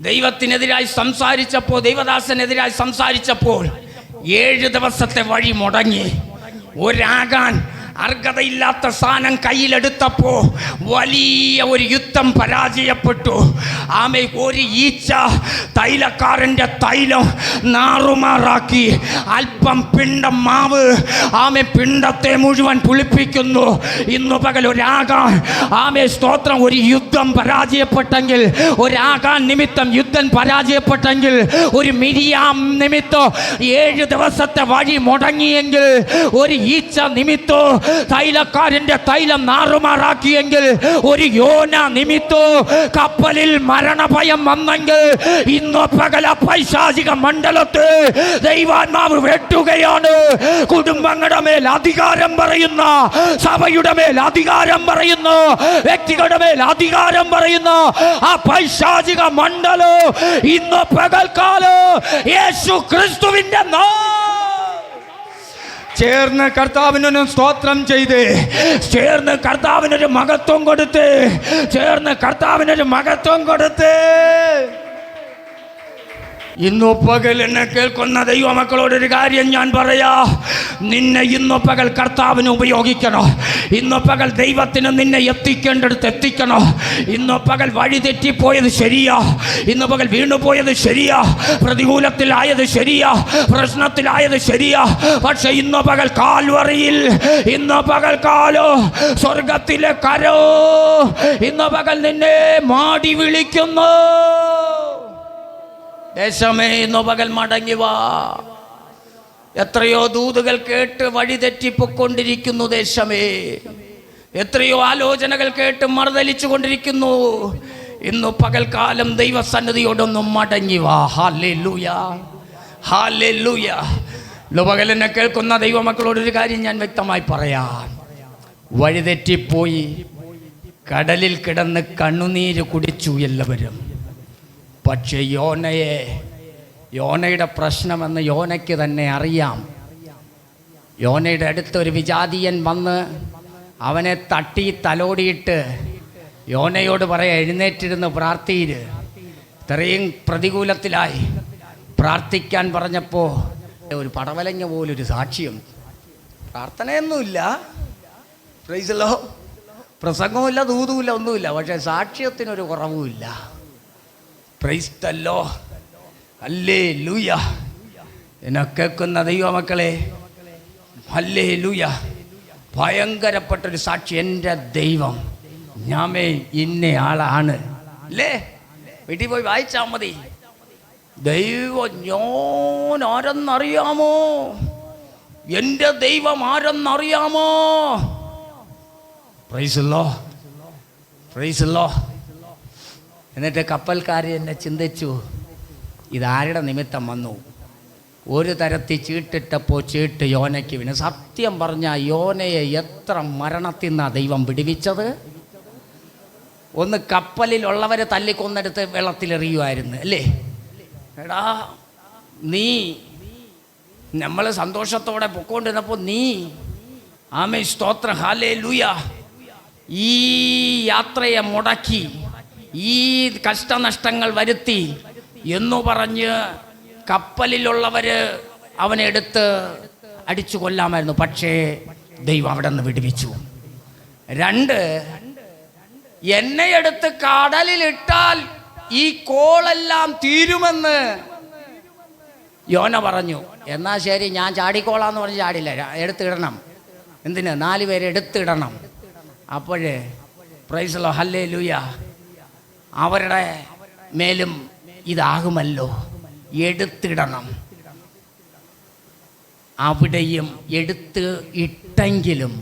ദൈവത്തിനെതിരായി സംസാരിച്ചപ്പോൾ, ദൈവദാസനെതിരായി സംസാരിച്ചപ്പോൾ 7 ദിവസത്തെ വഴി മുടങ്ങി. ഒരാകാൻ അർഹതയില്ലാത്ത സാധനം കയ്യിലെടുത്തപ്പോ വലിയ ഒരു യുദ്ധം പരാജയപ്പെട്ടു. ഒരു ഈച്ച തൈലക്കാരൻ്റെ തൈലം നാറുമാറാക്കി. അല്പം പിണ്ടം മാവ് പിണ്ടത്തെ മുഴുവൻ പുളിപ്പിക്കുന്നു. ഇന്നു പകൽ ഒരാകാൻ സ്തോത്രം, ഒരു യുദ്ധം പരാജയപ്പെട്ടെങ്കിൽ, ഒരാകാൻ നിമിത്തം യുദ്ധം പരാജയപ്പെട്ടെങ്കിൽ, ഒരു മിരിയാം നിമിത്തം 7 ദിവസത്തെ വഴി മുടങ്ങിയെങ്കിൽ, ഒരു ഈച്ച നിമിത്തം തൈലക്കാരന്റെ തൈലം നാറുമാറാക്കിയെങ്കിൽ, ഒരു യോന നിമിത്തോ കപ്പലിൽ മരണഭയം വന്നെങ്കിൽ, ഇന്ന് പകല പൈശാചിക മണ്ഡലത്തെ ദൈവാത്മാവ് വെട്ടുകയാണ്. കുടുംബങ്ങളുടെ മേൽ അധികാരം പറയുന്ന, സഭയുടെ മേൽ അധികാരം പറയുന്ന, വ്യക്തികളുടെ മേൽ അധികാരം പറയുന്ന ആ പൈശാചിക മണ്ഡലം ഇന്ന് പകൽക്കാലം യേശു ക്രിസ്തുവിന്റെ ചേർന്ന് കർത്താവിനൊരു സ്തോത്രം ചെയ്ത്, ചേർന്ന് കർത്താവിനൊരു മഹത്വം കൊടുത്ത്, ചേർന്ന് കർത്താവിനൊരു മഹത്വം കൊടുത്ത്. ഇന്നു പകൽ എന്നെ കേൾക്കുന്ന ദൈവമക്കളോടൊരു കാര്യം ഞാൻ പറയാ. നിന്നെ ഇന്നു പകൽ കർത്താവിന് ഉപയോഗിക്കണോ? ഇന്നു പകൽ ദൈവത്തിന് നിന്നെ എത്തിക്കേണ്ടടുത്ത് എത്തിക്കണോ? ഇന്നു പകൽ വഴി തെറ്റിപ്പോയത് ശരിയാ, ഇന്നു പകൽ വീണുപോയത് ശരിയാ, പ്രതികൂലത്തിലായത് ശരിയാ, പ്രശ്നത്തിലായത് ശരിയാ. പക്ഷെ ഇന്നു പകൽ കാൽവറിയിൽ, ഇന്നു പകൽ കാലോ സ്വർഗത്തിലെ കരോ ഇന്നു പകൽ നിന്നെ മാടി വിളിക്കുന്നു. ദേശമേ ഇന്നു പകൽ മടങ്ങി വാ. എത്രയോ ദൂതുകൾ കേട്ട് വഴിതെറ്റിപ്പൊക്കൊണ്ടിരിക്കുന്നു ദേശമേ. എത്രയോ ആലോചനകൾ കേട്ട് മറുതലിച്ചു കൊണ്ടിരിക്കുന്നു. ഇന്നു പകൽക്കാലം ദൈവസന്നിധിയോടൊന്നും മടങ്ങി വാ. Hallelujah, hallelujah. ഇന്നു പകൽ എന്നെ കേൾക്കുന്ന ദൈവമക്കളോടൊരു കാര്യം ഞാൻ വ്യക്തമായി പറയാം. വഴിതെറ്റിപ്പോയി കടലിൽ കിടന്ന് കണ്ണുനീര് കുടിച്ചു എല്ലാവരും. പക്ഷേ യോനയുടെ പ്രശ്നമെന്ന് യോനയ്ക്ക് തന്നെ അറിയാം. യോനയുടെ അടുത്തൊരു വിജാതീയൻ വന്ന് അവനെ തട്ടി തലോടിയിട്ട് യോനയോട് പറയാം, എഴുന്നേറ്റിരുന്ന് പ്രാർത്ഥിയിര്. ഇത്രയും പ്രതികൂലത്തിലായി പ്രാർത്ഥിക്കാൻ പറഞ്ഞപ്പോൾ ഒരു പടവലങ്ങ പോലൊരു സാക്ഷ്യം. പ്രാർത്ഥനയൊന്നുമില്ല, പ്രൈസ് ദി ലോർഡ്, പ്രസംഗവുമില്ല, ദൂതുമില്ല, ഒന്നുമില്ല. പക്ഷേ സാക്ഷ്യത്തിനൊരു കുറവുമില്ല. Price the Lord, hallelujah. എന്നെ കേൾക്കുന്ന ദൈവമക്കളെ, ഹല്ലേലൂയ. ഭയങ്കരപ്പെട്ടൊരു സാക്ഷി. എൻ്റെ ദൈവം ഞാമേ ഇന്ന ആളാണ് അല്ലേ? വീട്ടിൽ പോയി വായിച്ചാൽ മതി. ദൈവം ഞാൻ ആരെന്നറിയാമോ? എൻ്റെ ദൈവം ആരെന്നറിയാമോ? Praise the Lord, praise the Lord. എന്നിട്ട് കപ്പൽക്കാരൻ എന്നെ ചിന്തിച്ചു, ഇതാരുടെ നിമിത്തം വന്നു? ഒരു തരത്തിൽ ചീട്ടിട്ടപ്പോൾ ചീട്ട് യോനയ്ക്ക് വീണു. സത്യം പറഞ്ഞാൽ യോനയെ എത്ര മരണത്തിൽ നിന്നാണ് ദൈവം വിടുവിച്ചത്? ഒന്ന് കപ്പലിലുള്ളവർ തല്ലിക്കൊന്നെടുത്ത് വെള്ളത്തിലെറിയുമായിരുന്നു അല്ലേ? എടാ നീ നമ്മൾ സന്തോഷത്തോടെ പൊക്കോണ്ടിരുന്നപ്പോൾ നീ ആമേൻ സ്തോത്രം ഹല്ലേലൂയ ഈ യാത്രയെ മുടക്കി ഈ കഷ്ടനഷ്ടങ്ങൾ വരുത്തി എന്നു പറഞ്ഞ് കപ്പലിലുള്ളവർ അവനെ എടുത്ത് അടിച്ചു കൊല്ലാമായിരുന്നു. പക്ഷേ ദൈവം അവിടെ നിന്ന് വിടുവിച്ചു. 2, എന്നെ എടുത്ത് കടലിലിട്ടാൽ ഈ കോളെല്ലാം തീരുമെന്ന് യോന പറഞ്ഞു. എന്നാ ശരി, ഞാൻ ചാടിക്കോളാന്ന് പറഞ്ഞ് ചാടില്ല, എടുത്തിടണം. എന്തിന്? 4 പേരെ എടുത്തിടണം. അപ്പോഴേ പ്രൈസ് ദി ലോർഡ് ഹല്ലേലൂയ അവരുടെ മേലും ഇതാകുമല്ലോ, എടുത്തിടണം. അവിടെയും എടുത്ത് ഇട്ടെങ്കിലും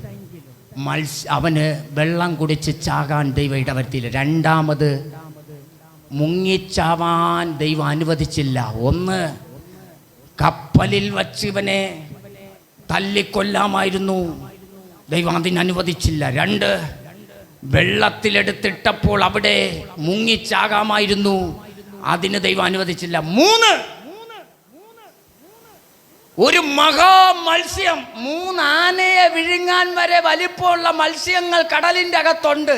അവന് വെള്ളം കുടിച്ച് ചാകാൻ ദൈവം ഇടവരുത്തിയില്ല. 2ാമത് മുങ്ങിച്ചാവാൻ ദൈവം അനുവദിച്ചില്ല. 1 കപ്പലിൽ വച്ച് ഇവനെ തല്ലിക്കൊല്ലാമായിരുന്നു, ദൈവം അതിനനുവദിച്ചില്ല. 2 വെള്ളത്തിലെടുത്തിട്ടപ്പോൾ അവിടെ മുങ്ങിച്ചാകാമായിരുന്നു, അതിന് ദൈവം അനുവദിച്ചില്ല. 3 ഒരു മഹാ മത്സ്യം, 3 ആനയെ വിഴുങ്ങാൻ വരെ വലിപ്പമുള്ള മത്സ്യങ്ങൾ കടലിൻ്റെ അകത്തുണ്ട്.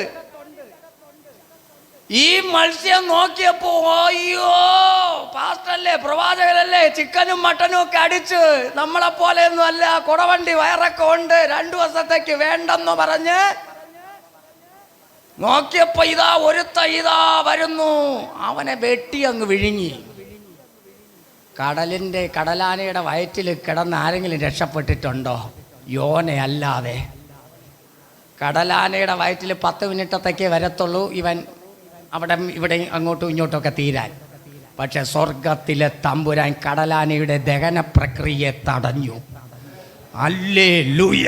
ഈ മത്സ്യം നോക്കിയപ്പോ അയ്യോ പാസ്റ്ററല്ലേ, പ്രവാചകരല്ലേ, ചിക്കനും മട്ടനും ഒക്കെ അടിച്ച് നമ്മളെ പോലെയൊന്നും അല്ല, കുടവണ്ടി വയറൊക്കെ ഉണ്ട്, 2 ദിവസത്തേക്ക് വേണ്ടെന്ന് പറഞ്ഞ് നോക്കിയപ്പോ ഇതാ ഒരുത്ത ഇതാ വരുന്നു, അവനെ വെട്ടി അങ്ങ് വിഴുങ്ങി. കടലാനയുടെ വയറ്റിൽ കിടന്ന് ആരെങ്കിലും രക്ഷപ്പെട്ടിട്ടുണ്ടോ? യോനയല്ലാതെ. കടലാനയുടെ വയറ്റിൽ 10 മിനിറ്റത്തേക്കേ വരത്തുള്ളൂ ഇവൻ അവിടെ ഇവിടെ അങ്ങോട്ടും ഇങ്ങോട്ടുമൊക്കെ തീരാൻ. പക്ഷെ സ്വർഗത്തിലെ തമ്പുരാൻ കടലാനയുടെ ദഹന പ്രക്രിയയെ തടഞ്ഞു. ഹല്ലേലൂയ.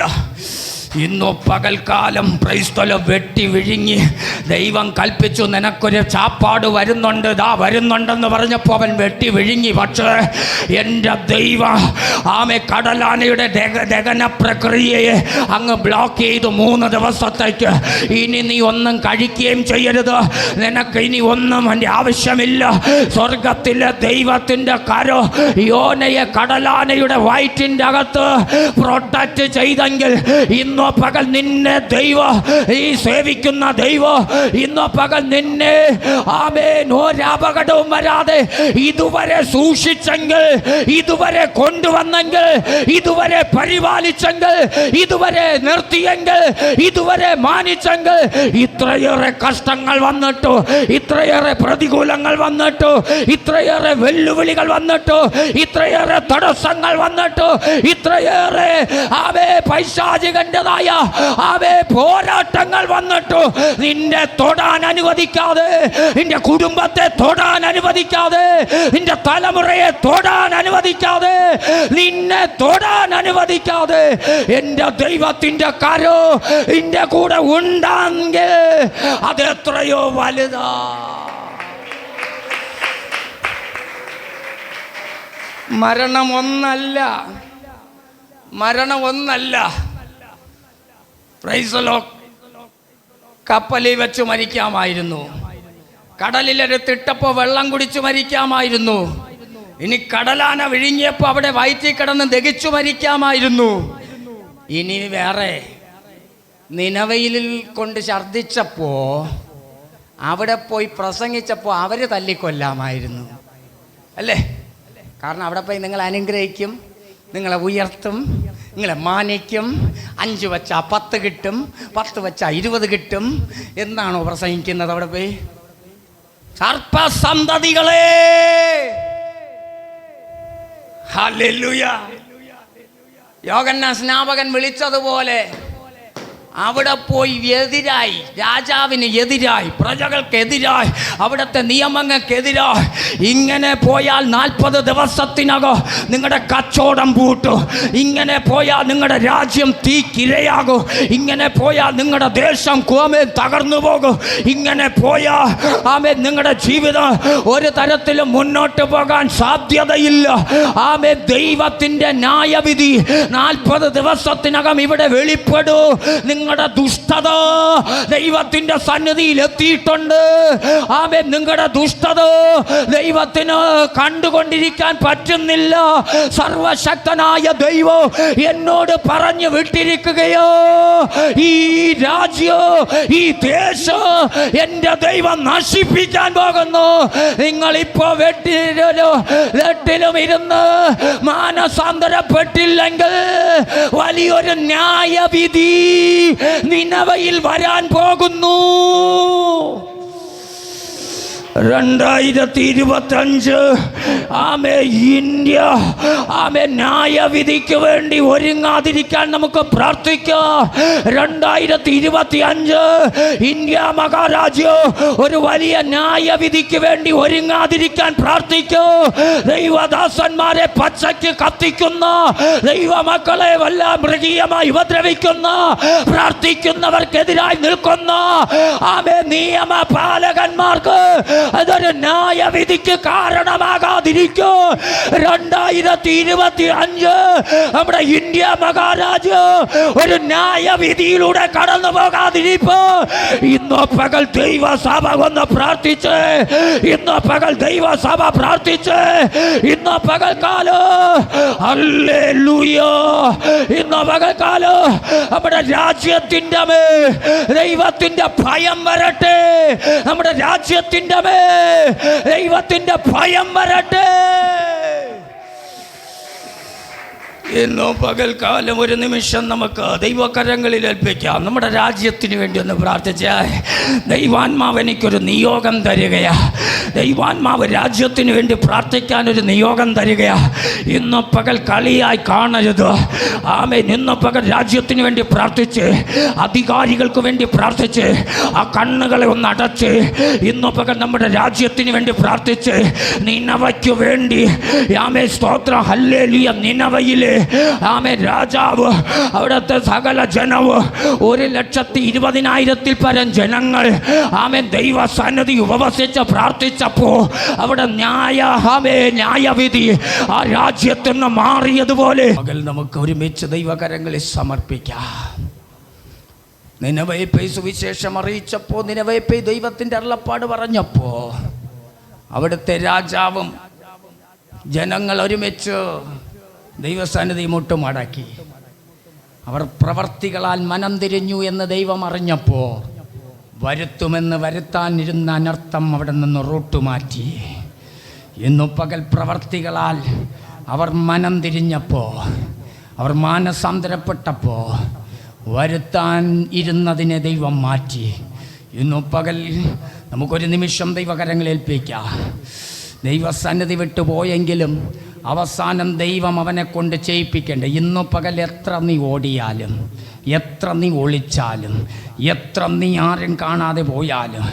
ഇന്നു പകൽക്കാലം ക്രൈസ്തവ വെട്ടി വിഴുങ്ങി ദൈവം കൽപ്പിച്ചു, നിനക്കൊരു ചാപ്പാട് വരുന്നുണ്ട്, ദാ വരുന്നുണ്ടെന്ന് പറഞ്ഞപ്പോൾ അവൻ വെട്ടി വിഴുങ്ങി. പക്ഷേ എൻ്റെ ദൈവം ആമേ കടലാനയുടെ ദഹന പ്രക്രിയയെ അങ്ങ് ബ്ലോക്ക് ചെയ്തു 3 ദിവസത്തേക്ക്. ഇനി നീ ഒന്നും കഴിക്കുകയും ചെയ്യരുത്, നിനക്ക് ഇനി ഒന്നും എൻ്റെ ആവശ്യമില്ല. സ്വർഗത്തിലെ ദൈവത്തിൻ്റെ കരോ യോനയെ കടലാനയുടെ വയറ്റിൻ്റെ അകത്ത് പ്രൊട്ടക്റ്റ് ചെയ്തെങ്കിൽ ഇന്ന് പകൽ നിന്നെ ദൈവം, ഈ സേവിക്കുന്ന ദൈവം ഇന്ന് പകൽ നിന്നെ ആമേൻ ഒരപകടവും വരാതെ ഇതുവരെ സൂക്ഷിച്ചെങ്കിൽ, ഇതുവരെ കൊണ്ടുവന്നെങ്കിൽ, ഇതുവരെ പരിപാലിച്ചെങ്കിൽ, ഇതുവരെ നിർത്തിയെങ്കിൽ, ഇതുവരെ മാനിച്ചെങ്കിൽ, ഇത്രയേറെ കഷ്ടങ്ങൾ വന്നിട്ടു, ഇത്രയേറെ പ്രതികൂലങ്ങൾ വന്നിട്ടു, ഇത്രയേറെ വെല്ലുവിളികൾ വന്നിട്ടു, ഇത്രയേറെ തടസ്സങ്ങൾ വന്നിട്ടു, ഇത്രയേറെ ആവേ പൈശാചികൻ്റെതായ ആവേ പോരാട്ടങ്ങൾ വന്നിട്ടു നിന്നെ തൊടാൻ അനുവദിക്കാതെ, നിന്റെ കുടുംബത്തെ തൊടാൻ അനുവദിക്കാതെ, നിന്റെ തലമുറയെ തൊടാൻ അനുവദിക്കാതെ, നിന്നെ തൊടാൻ അനുവദിക്കാതെ എൻ്റെ ദൈവത്തിൻ്റെ കരോ നിന്റെ കൂടെ ഉണ്ടെങ്കിൽ അത് എത്രയോ വലുതാ. മരണം ഒന്നല്ല. Price the Lord. കപ്പലിൽ വെച്ച് മരിക്കാമായിരുന്നു, കടലിലെടുത്തിട്ടപ്പോൾ വെള്ളം കുടിച്ചു മരിക്കാമായിരുന്നു, ഇനി കടലാന വിഴുങ്ങിയപ്പോൾ അവിടെ വയറ്റിൽ കിടന്ന് ദഹിച്ചു മരിക്കാമായിരുന്നു. ഇനി വേറെ നിനവയിൽ കൊണ്ട് ഛർദ്ദിച്ചപ്പോൾ അവിടെ പോയി പ്രസംഗിച്ചപ്പോൾ അവർ തല്ലിക്കൊല്ലാമായിരുന്നു അല്ലേ? കാരണം അവിടെ പോയി നിങ്ങൾ അനുഗ്രഹിക്കും, നിങ്ങളെ ഉയർത്തും, നിങ്ങളെ മാനിക്കും, 5 വെച്ചാൽ 10 കിട്ടും, 10 വെച്ചാൽ 20 കിട്ടും എന്നാണോ പ്രസംഗിക്കുന്നത്? അവിടെ പോയി സർപ്പസന്തതികളെ, ഹല്ലേലൂയ. യോഹന്നാൻ സ്നാപകൻ വിളിച്ചതുപോലെ അവിടെ പോയി എതിരായി, രാജാവിന് എതിരായി, പ്രജകൾക്കെതിരായി, അവിടുത്തെ നിയമങ്ങൾക്കെതിരായി ഇങ്ങനെ പോയാൽ 40 ദിവസത്തിനകം നിങ്ങളുടെ കച്ചവടം പൂട്ടും, ഇങ്ങനെ പോയാൽ നിങ്ങളുടെ രാജ്യം തീക്കിരയാകും, ഇങ്ങനെ പോയാൽ നിങ്ങളുടെ ദേശം തകർന്നു പോകും, ഇങ്ങനെ പോയാൽ ആമേ നിങ്ങളുടെ ജീവിതം ഒരു തരത്തിലും മുന്നോട്ട് പോകാൻ സാധ്യതയില്ല. ആമേ ദൈവത്തിൻ്റെ ന്യായവിധി 40 ദിവസത്തിനകം ഇവിടെ വെളിപ്പെടൂ. നിങ്ങളുടെ ദുഷ്ടത ദൈവത്തിന്റെ സന്നിധിയിൽ എത്തിയിട്ടുണ്ട്. ആമേൻ. നിങ്ങളുടെ ദുഷ്ടത ദൈവത്തിന് കണ്ടുകൊണ്ടിരിക്കാൻ പറ്റുന്നില്ല. സർവശക്തനായ ദൈവം എന്നോട് പറഞ്ഞു വിട്ടിരിക്കുകയോ, ഈ രാജ്യം, ഈ ദേശം എന്റെ ദൈവം നശിപ്പിക്കാൻ പോകുന്നു. നിങ്ങളിപ്പോ വെട്ടിലും ഇരുന്ന് മാനസാന്തരപ്പെട്ടില്ലെങ്കിൽ വലിയൊരു ന്യായവിധി നിനവയിൽ വരാൻ പോകുന്നു. 2025 ആമേ ഇന്ത്യ ആമേ ന്യായവിധിക്ക് വേണ്ടി ഒരുങ്ങാതിരിക്കാൻ നമുക്ക് പ്രാർത്ഥിക്കാം. 2025 ഇന്ത്യ മഹാരാജ്യം ഒരു വലിയ ന്യായവിധിക്ക് വേണ്ടി ഒരുങ്ങാതിരിക്കാൻ പ്രാർത്ഥിക്കൂ. ദൈവദാസന്മാരെ പച്ചയ്ക്ക് കത്തിക്കുന്ന, ദൈവമക്കളെ വല്ല മൃഗീയമായി ഉപദ്രവിക്കുന്ന, പ്രാർത്ഥിക്കുന്നവർക്കെതിരായി നിൽക്കുന്ന ആമേ നിയമ പാലകന്മാർക്ക് അതൊരു ന്യായവിധിക്ക് കാരണമാകാതിരിക്കൂ. 2025 നമ്മുടെ ഇന്ത്യ മഹാരാജ്യം ഒരു ന്യായവിധിയിലൂടെ കടന്നു പോകാതിരിപ്പോ ഇന്നോ പകൽ ദൈവസഭ ഒന്ന് പ്രാർത്ഥിച്ച്, ഇന്നോ പകൽ ദൈവസഭ പ്രാർത്ഥിച്ച്, ഇന്നോ പകൽക്കാലം ഹല്ലേലൂയ, ഇന്നോ പകൽക്കാലം നമ്മുടെ രാജ്യത്തിന്റെ മേൽ ദൈവത്തിന്റെ ഭയം വരട്ടെ. നമ്മുടെ രാജ്യത്തിന്റെ മേൽ ദൈവത്തിന്റെ ഭയം വരട്ടെ. ഇന്നോ പകൽക്കാലം ഒരു നിമിഷം നമുക്ക് ദൈവകരങ്ങളിൽ ഏൽപ്പിക്കാം. നമ്മുടെ രാജ്യത്തിന് വേണ്ടി ഒന്ന് പ്രാർത്ഥിച്ചാൽ ദൈവാത്മാവ് എനിക്കൊരു നിയോഗം തരികയാ. ദൈവാത്മാവ് രാജ്യത്തിന് വേണ്ടി പ്രാർത്ഥിക്കാൻ ഒരു നിയോഗം തരികയാ. ഇന്നോ പകൽ കളിയായി കാണരുത്. ആമേൻ. ഇന്നോ പകൽ രാജ്യത്തിന് വേണ്ടി പ്രാർത്ഥിച്ച്, അധികാരികൾക്ക് വേണ്ടി പ്രാർത്ഥിച്ച്, ആ കണ്ണുകളെ ഒന്ന് അടച്ച് ഇന്നോ പകൽ നമ്മുടെ രാജ്യത്തിന് വേണ്ടി പ്രാർത്ഥിച്ച്, നിനവയ്ക്ക് വേണ്ടി ആമേൻ സ്തോത്രം ഹല്ലേലൂയ. നിനവയിലെ ആമേൻ രാജാവ്, അവിടുത്തെ സകല ജനവും 1,20,000 പരം ജനങ്ങൾ ആമേൻ ദൈവസന്നിധി ഉപവസിച്ച് പ്രാർത്ഥിച്ചപ്പോ അവിടെ ന്യായവിധി ആ രാജ്യത്തിൽ നിന്ന് മാറിയതുപോലെ പകൽ നമുക്ക് ഒരുമിച്ച് ദൈവകരങ്ങളിൽ സമർപ്പിക്കാം. നിനവയെ സുവിശേഷം അറിയിച്ചപ്പോ, നിനവയെ ദൈവത്തിന്റെ അരുളപ്പാട് പറഞ്ഞപ്പോ അവിടുത്തെ രാജാവും ജനങ്ങൾ ഒരുമിച്ച് ദൈവസന്നിധി മുട്ടുമടക്കി. അവർ പ്രവർത്തികളാൽ മനം തിരിഞ്ഞു എന്ന് ദൈവം അറിഞ്ഞപ്പോൾ വരുത്തുമെന്ന് വരുത്താനിരുന്ന അനർത്ഥം അവിടെ നിന്ന് റൂട്ടുമാറ്റി. ഇന്നു പകൽ പ്രവർത്തികളാൽ അവർ മനം തിരിഞ്ഞപ്പോൾ, അവർ മാനസാന്തരപ്പെട്ടപ്പോൾ വരുത്താൻ ഇരുന്നതിനെ ദൈവം മാറ്റി. ഇന്നു പകൽ നമുക്കൊരു നിമിഷം ദൈവകരങ്ങളിൽ ഏൽപ്പിക്കാം. ദൈവസന്നിധി വിട്ടുപോയെങ്കിലും അവസാനം ദൈവം അവനെ കൊണ്ട് ചെയ്യിപ്പിക്കേണ്ട. ഇന്നു പകൽ എത്ര നീ ഓടിയാലും, എത്ര നീ ഒളിച്ചാലും, എത്ര നീ ആരും കാണാതെ പോയാലും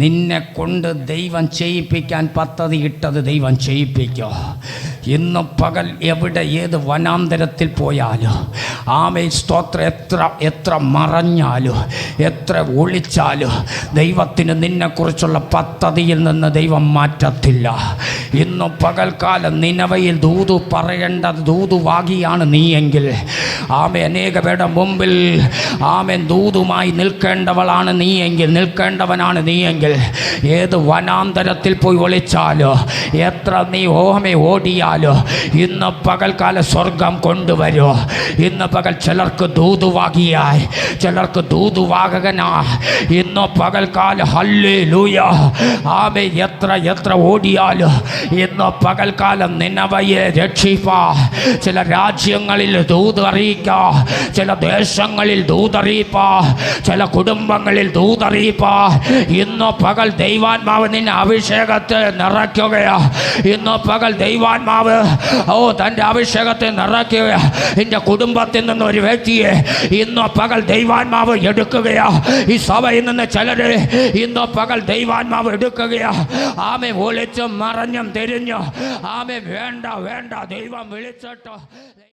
നിന്നെ കൊണ്ട് ദൈവം ചെയ്യിപ്പിക്കാൻ പദ്ധതി ഇട്ടത് ദൈവം ചെയ്യിപ്പിക്കോ. ഇന്ന് പകൽ എവിടെ ഏത് വനാന്തരത്തിൽ പോയാലും ആമേൻ സ്തോത്രം, എത്ര മറഞ്ഞാലും, എത്ര ഒളിച്ചാലും ദൈവത്തിന് നിന്നെക്കുറിച്ചുള്ള പദ്ധതിയിൽ നിന്ന് ദൈവം മാറ്റത്തില്ല. ഇന്ന് പകൽക്കാലം നിനവയിൽ ദൂതു പറയേണ്ടത് ദൂതുവാകിയാണ് നീയെങ്കിൽ, ആമേൻ അനേക പേരുടെ മുമ്പിൽ ആമേൻ ദൂതുമായി നിൽക്കേണ്ടവളാണ് നീയെങ്കിൽ, നിൽക്കേണ്ടവനാണ് നീയെങ്കിൽ, ഏത് വനാന്തരത്തിൽ പോയി ഒളിച്ചാലോ, എത്ര നീ ഓടിയാലോ ഇന്ന് പകൽക്കാല സ്വർഗം കൊണ്ടുവരോ. ഇന്ന് പകൽ ചിലർക്ക് ദൂതുവാകിയായി, ചിലർക്ക് ദൂതുവാകകനാ. ഇന്ന് പകൽക്കാല ഹല്ലേലൂയ ആമേൻ. എത്ര ഓടിയാലോ ഇന്ന് പകൽക്കാലം നിനവയെ രക്ഷിപ്പാ. ചില രാജ്യങ്ങളിൽ ദൂത് അറിയിക്കാ, ചില ദേശങ്ങളിൽ ദൂതറിയിപ്പാ, ചില കുടുംബങ്ങളിൽ ദൂതറിയിപ്പാ. ഇന്ന് പകൽ ദൈവാത്മാവ് നിന്നെ അഭിഷേകത്തെ നിറയ്ക്കുകയാ. ഇന്ന് പകൽ ദൈവാത്മാവ് തൻ്റെ അഭിഷേകത്തെ നിറയ്ക്കുകയാ. നിന്റെ കുടുംബത്തിൽ നിന്ന് ഒരു വ്യക്തിയെ ഇന്ന് പകൽ ദൈവാത്മാവ് എടുക്കുകയാ. ഈ സഭയിൽ നിന്ന് ചിലരെ ഇന്ന് പകൽ ദൈവാത്മാവ് എടുക്കുകയാ. ആമേ ഒളിച്ചും മറഞ്ഞും തിരിഞ്ഞു ആമേ വേണ്ട ദൈവം വിളിച്ചിട്ടോ.